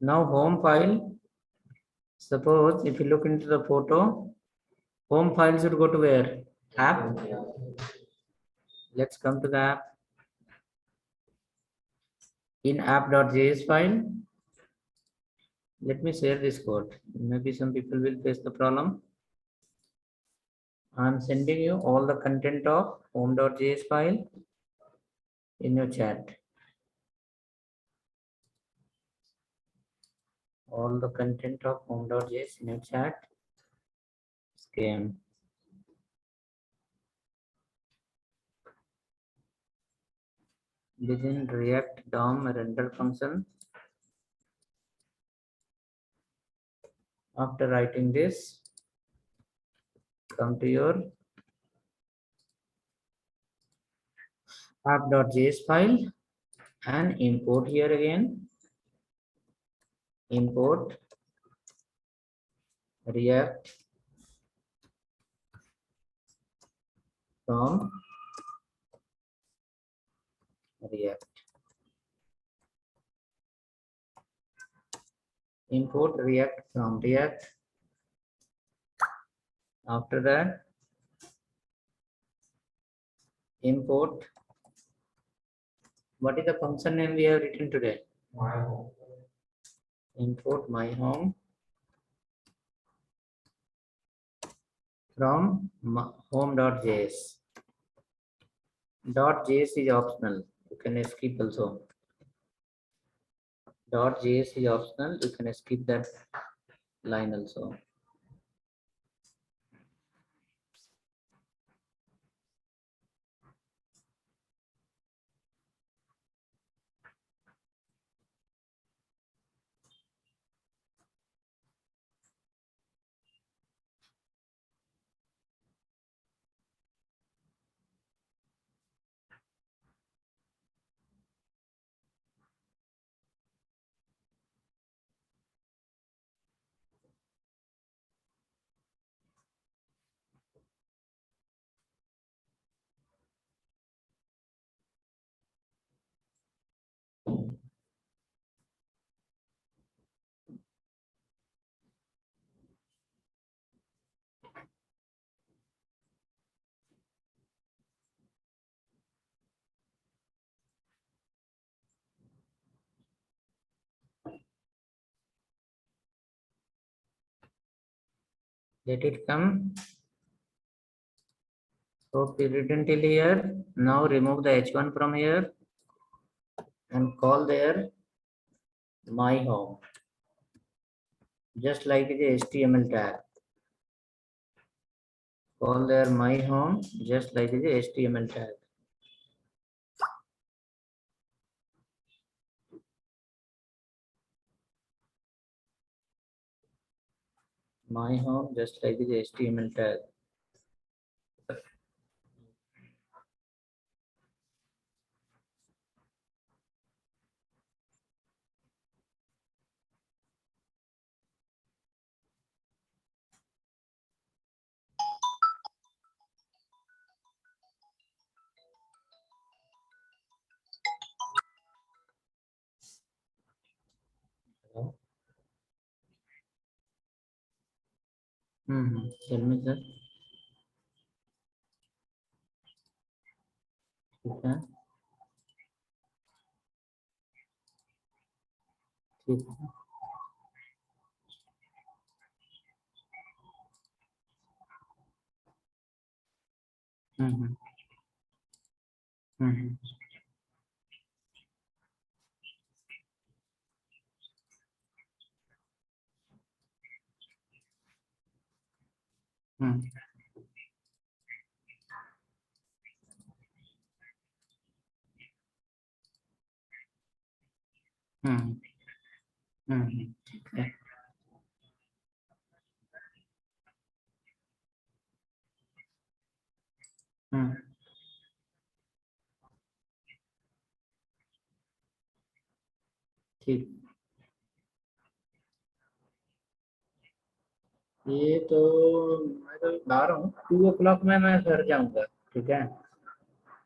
Now home file. Suppose if you look into the photo, home file should go to where? App. Let's come to the app. in app.js file. Let me share this code. Maybe some people will face the problem. I'm sending you all the content of home.js file in your chat. All the content of home.js in your chat. Scam. Within React DOM render function. After writing this, come to your app.js file and import here again. Import React from React. Import React from React. After that, import. What is the function name we have written today? My home. Import my home from home.js. .js is optional. You can skip also. .js is optional. You can skip that line also. Let it come. So written till here. Now remove the h1 from here and call there my home. Just like the HTML tag. Call there my home just like the HTML tag. My home just like the HTML tag. Tell me sir. ठीक है. ठीक है. हम्म. हम्म. हम्म. हम्म. ठीक है. हम्म. ठीक. ये तो मैं तो बता रहा हूँ 2 o'clock में मैं घर जाऊंगा. ठीक है.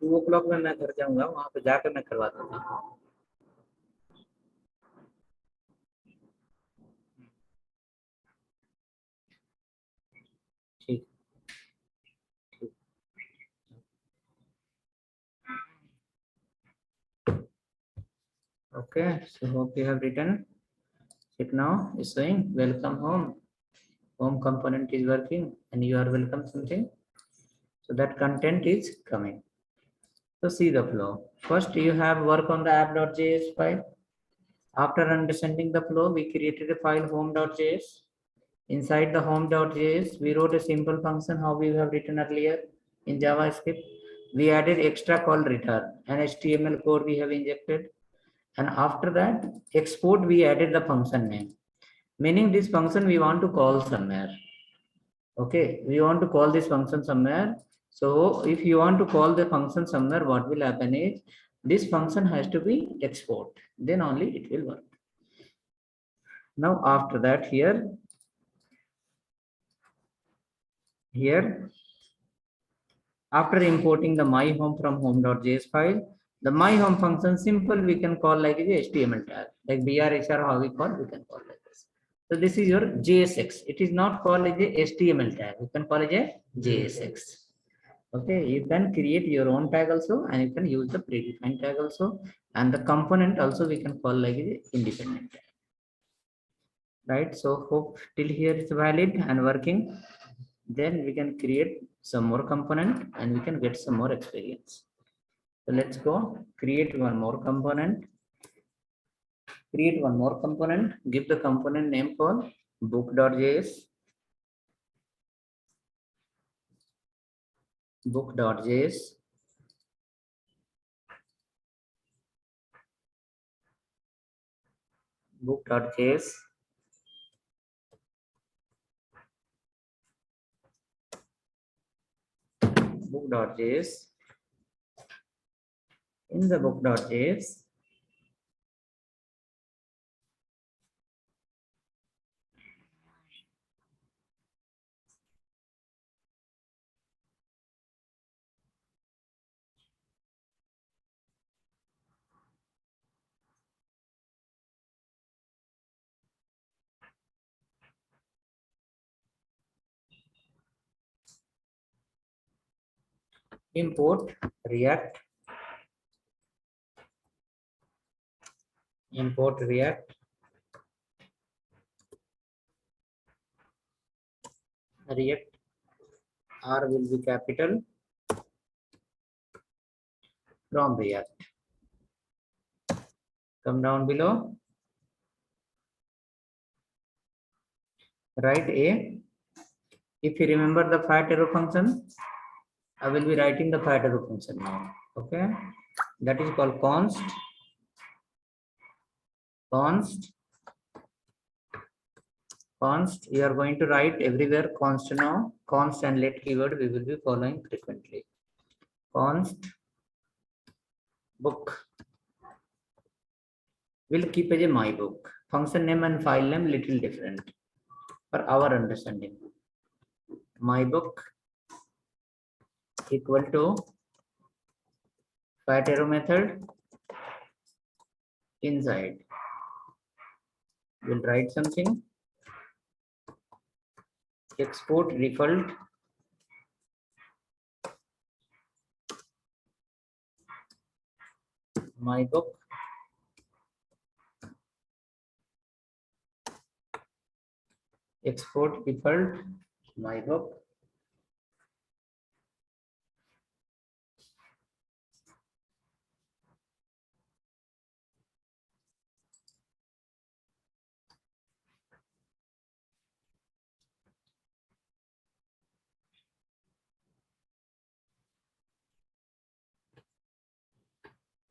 2 o'clock में मैं घर जाऊंगा. वहां पे जाकर मैं करवा दूंगा. ठीक. ठीक. Okay, so hope you have written it now. Is saying welcome home. Home component is working and you are welcome something. So that content is coming. So see the flow. First you have work on the app.js file. After understanding the flow, we created a file home.js. Inside the home.js, we wrote a simple function how we have written earlier in JavaScript. We added extra call return, an HTML code we have injected. And after that, export, we added the function name. Meaning this function we want to call somewhere. Okay, we want to call this function somewhere. So if you want to call the function somewhere, what will happen is this function has to be export. Then only it will work. Now after that here after importing the my home from home.js file, the my home function simple we can call like the HTML tag, like brhr how we call, we can call like this. So this is your JSX. It is not called as a HTML tag. You can call it a JSX. Okay, you can create your own tag also, and you can use the predefined tag also, and the component also we can call like a independent tag. Right. So hope till here is valid and working. Then we can create some more component and we can get some more experience. So let's go create one more component. Give the component name called book.js. Book.js. Book.js. Book.js. In the book.js, import React. Import React. React R will be capital from React. Come down below. Write a. If you remember the fat arrow function, I will be writing the fat arrow function now. Okay, that is called const. You are going to write everywhere const now. Const and let keyword we will be following frequently. Const book will keep as a my book. Function name and file name little different for our understanding. My book equal to fat arrow method inside. We'll write something. Export default my book export default my book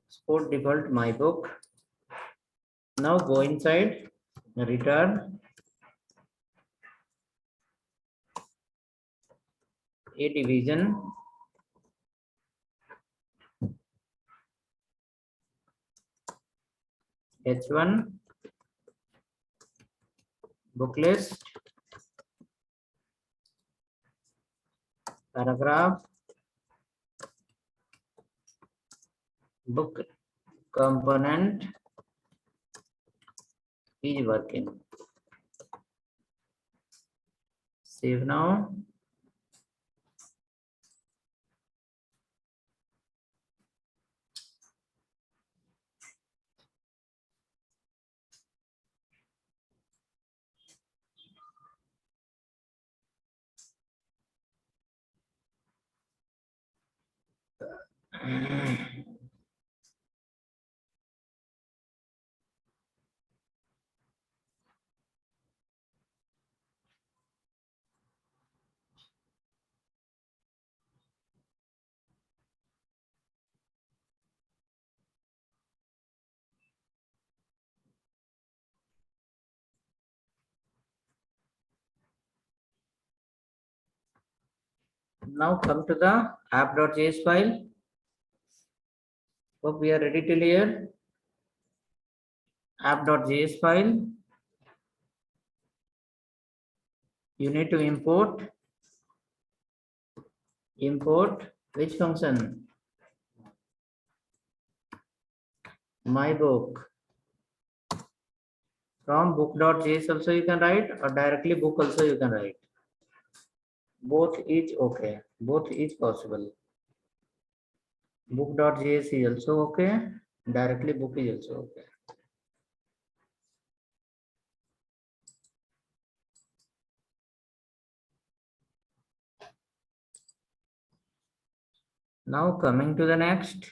export default my book. Now go inside return a division h1 book list paragraph book component is working. Save now. Now come to the app.js file. Hope we are ready till here. App.js file. You need to import which function? My book. From book.js also you can write, or directly book also you can write. Both is okay. Both is possible. Book.js is also okay. Directly book is also okay. Now coming to the next.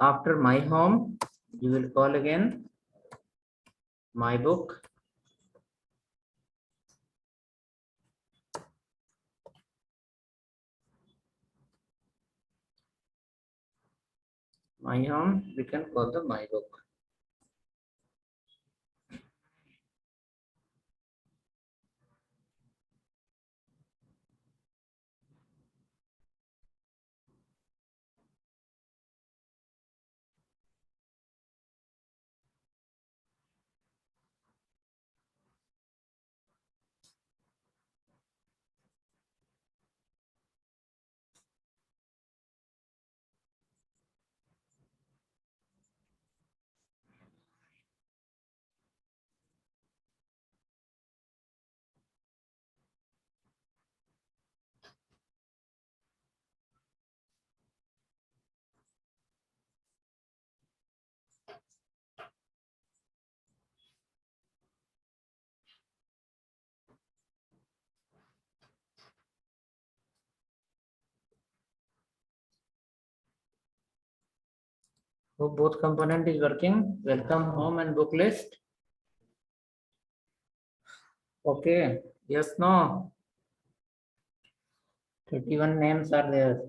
After my home, you will call again my book. My home, we can call the my book. So both component is working. Welcome home and book list. Okay. Yes, no. 31 names are there.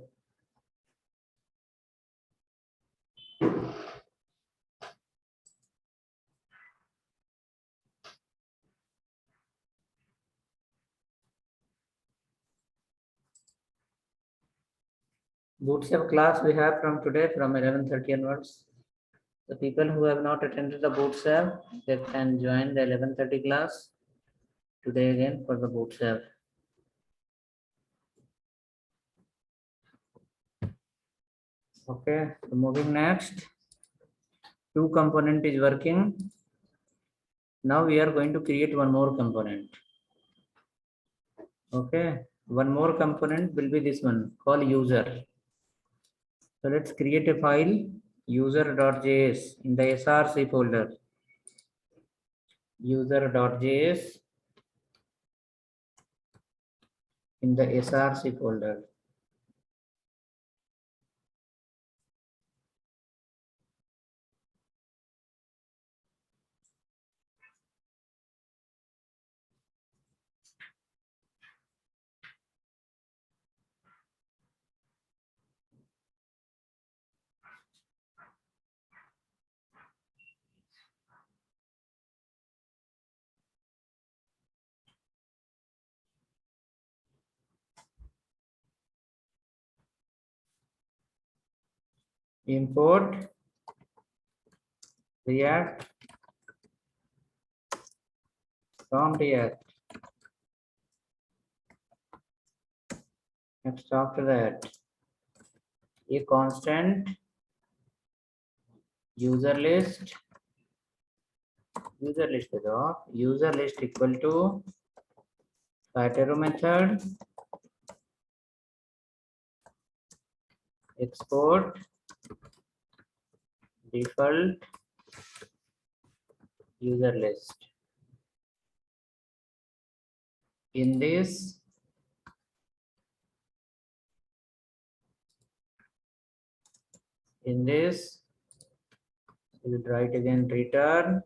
Bootstrap class we have from today from 11:30 onwards. The people who have not attended the Bootstrap, they can join the 11:30 class today again for the Bootstrap. Okay, so moving next. Two component is working. Now we are going to create one more component. Okay, one more component will be this one called user. So let's create a file user.js in the src folder. User.js in the src folder. Import React from React. Next after that, a constant user list. User list is off. User list equal to Python method export default user list. In this in this, we will write again return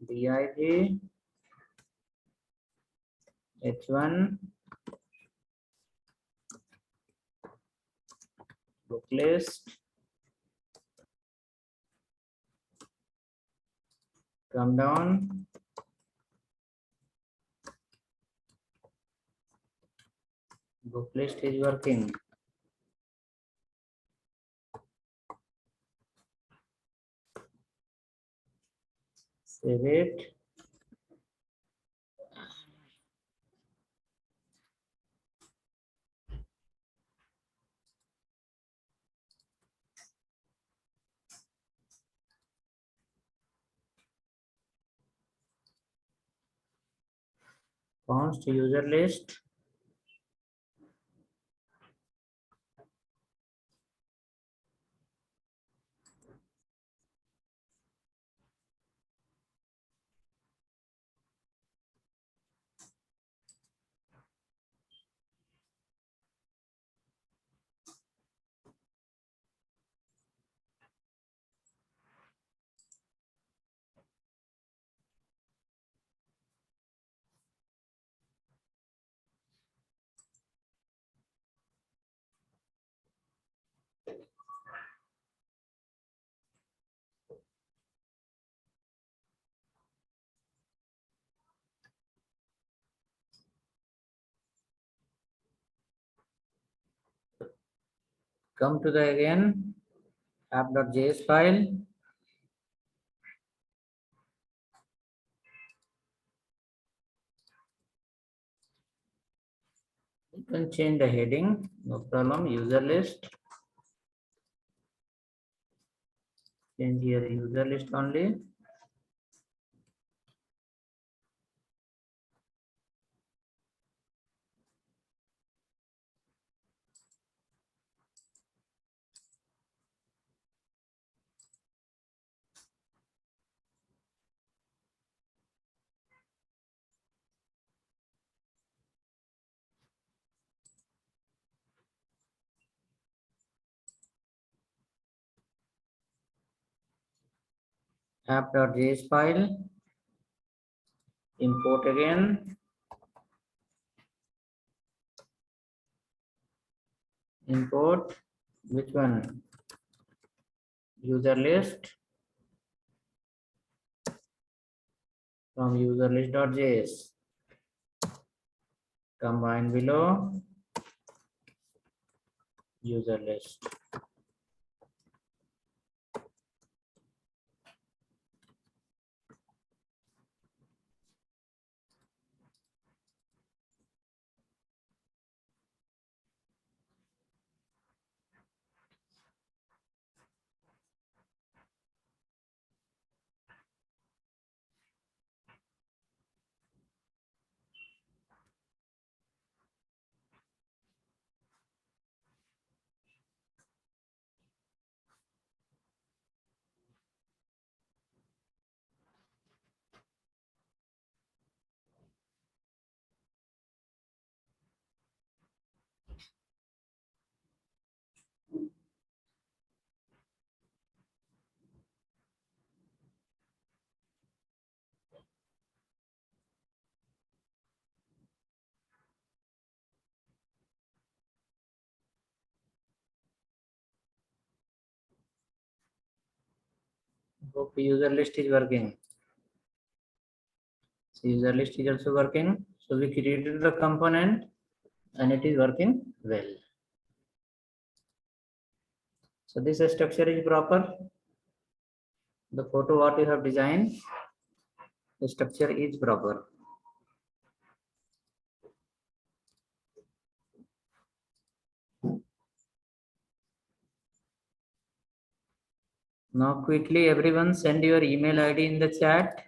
div h1 book list, come down, book list is working. Save it. Const user list. Come to the again app.js file. You can change the heading, no problem. User list. Change here user list only. App.js file. Import again. Import which one? User list from user list.js. Combine below user list. Hope user list is working. So user list is also working. So we created the component and it is working well. So this structure is proper. The photo what you have designed, the structure is proper. Now quickly everyone send your email ID in the chat.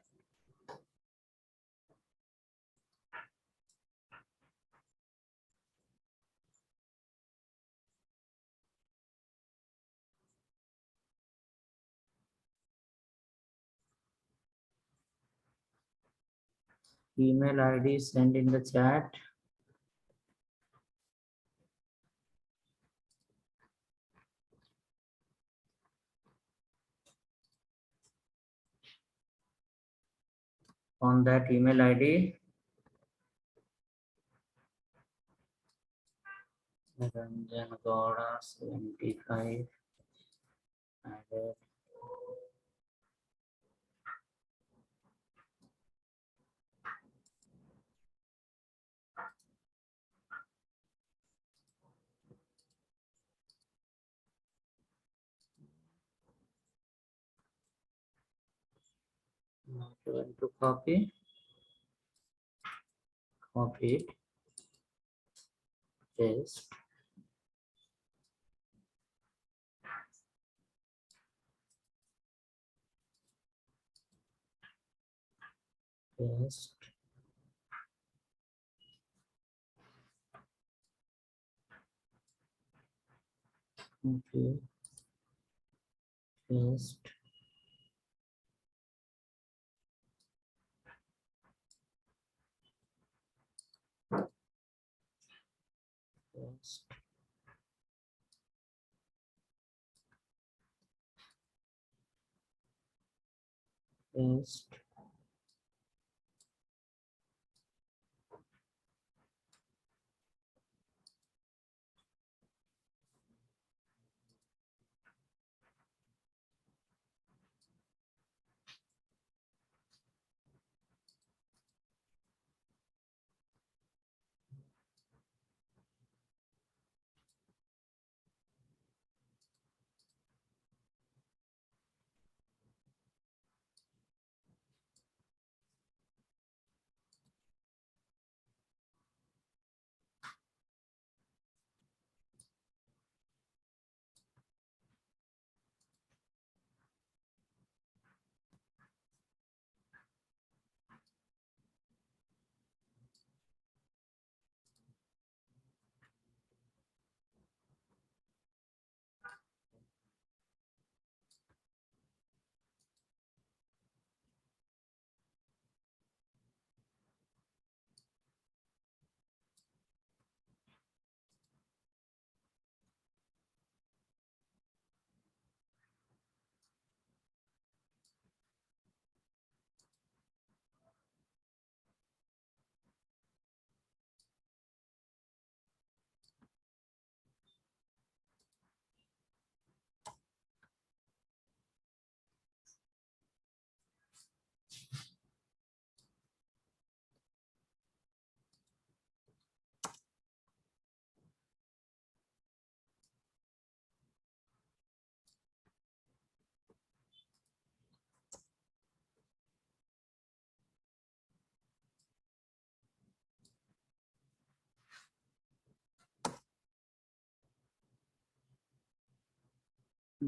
Email ID send in the chat. on that email ID, Ranjan Gowda 75 added. Not going to copy it, paste, paste, copy, paste, paste, paste,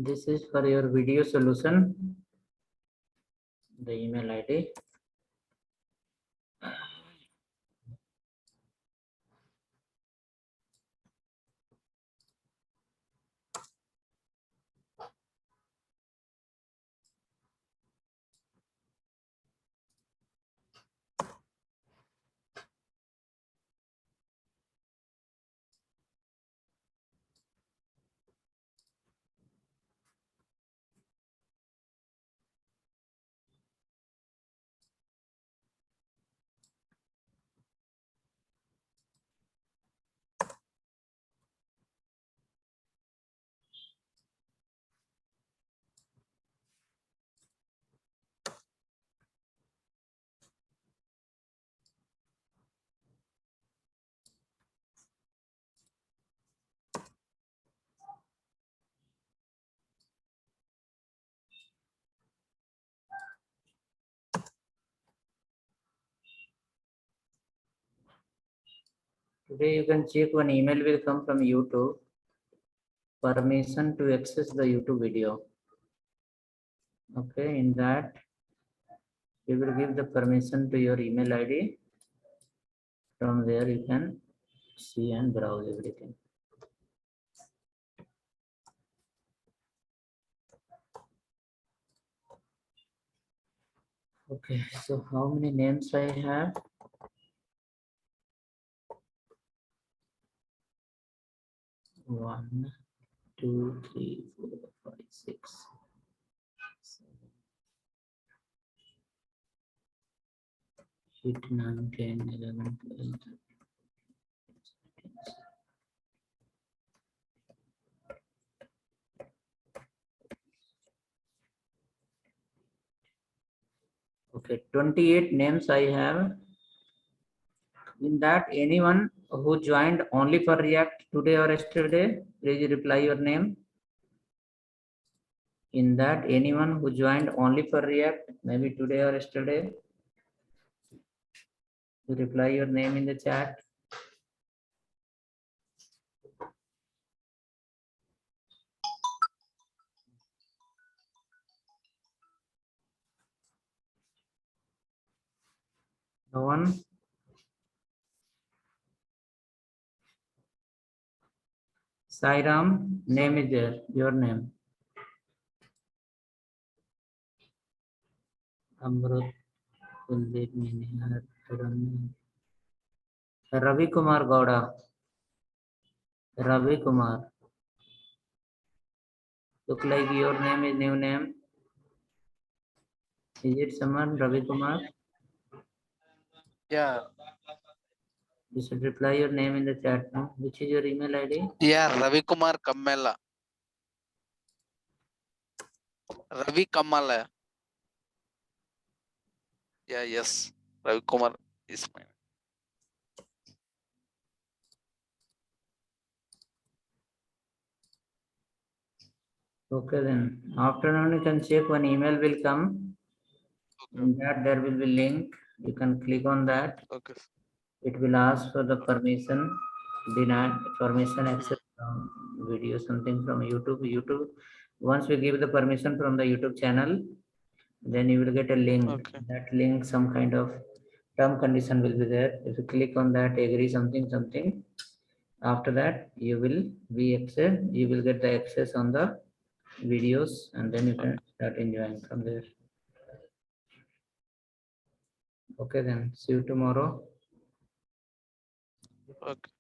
this is for your video solution, the email ID. Today you can check one email will come from YouTube. Permission to access the YouTube video. Okay, in that you will give the permission to your email ID. From there you can see and browse everything. Okay, so how many names I have? 1, 2, 3, 4, 5, 6, 7. 8, 9, 10, 11, 12. Okay, 28 names I have. In that, anyone who joined only for React today or yesterday, please reply your name. In that, anyone who joined only for React, maybe today or yesterday, you reply your name in the chat. No one? Sairam, name is there, your name. Amrut, Kuldeep, Minihar, I don't know. Ravi Kumar Gowda. Ravi Kumar. Look like your name is new name. Is it someone, Ravi Kumar? Yeah. You should reply your name in the chat. No? Which is your email ID? Yeah, Ravi Kumar Kammela. Ravi Kammala. Yeah, yes. Ravi Kumar is mine. Okay, then afternoon you can check one email will come. Okay. In that there will be link. You can click on that. Okay. It will ask for the permission, deny permission access from video, something from YouTube. Once we give the permission from the YouTube channel, then you will get a link. Okay. That link, some kind of term condition will be there. If you click on that, agree something. After that, you will get the access on the videos, and then you can start enjoying from there. Okay, then see you tomorrow. Okay.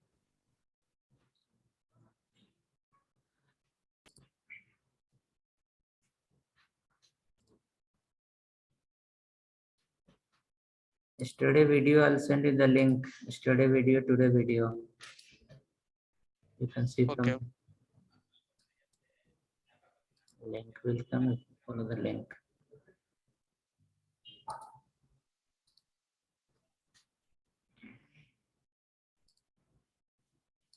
Yesterday video, I'll send you the link. Yesterday video, today video. You can see from Okay. link will come. Follow the link.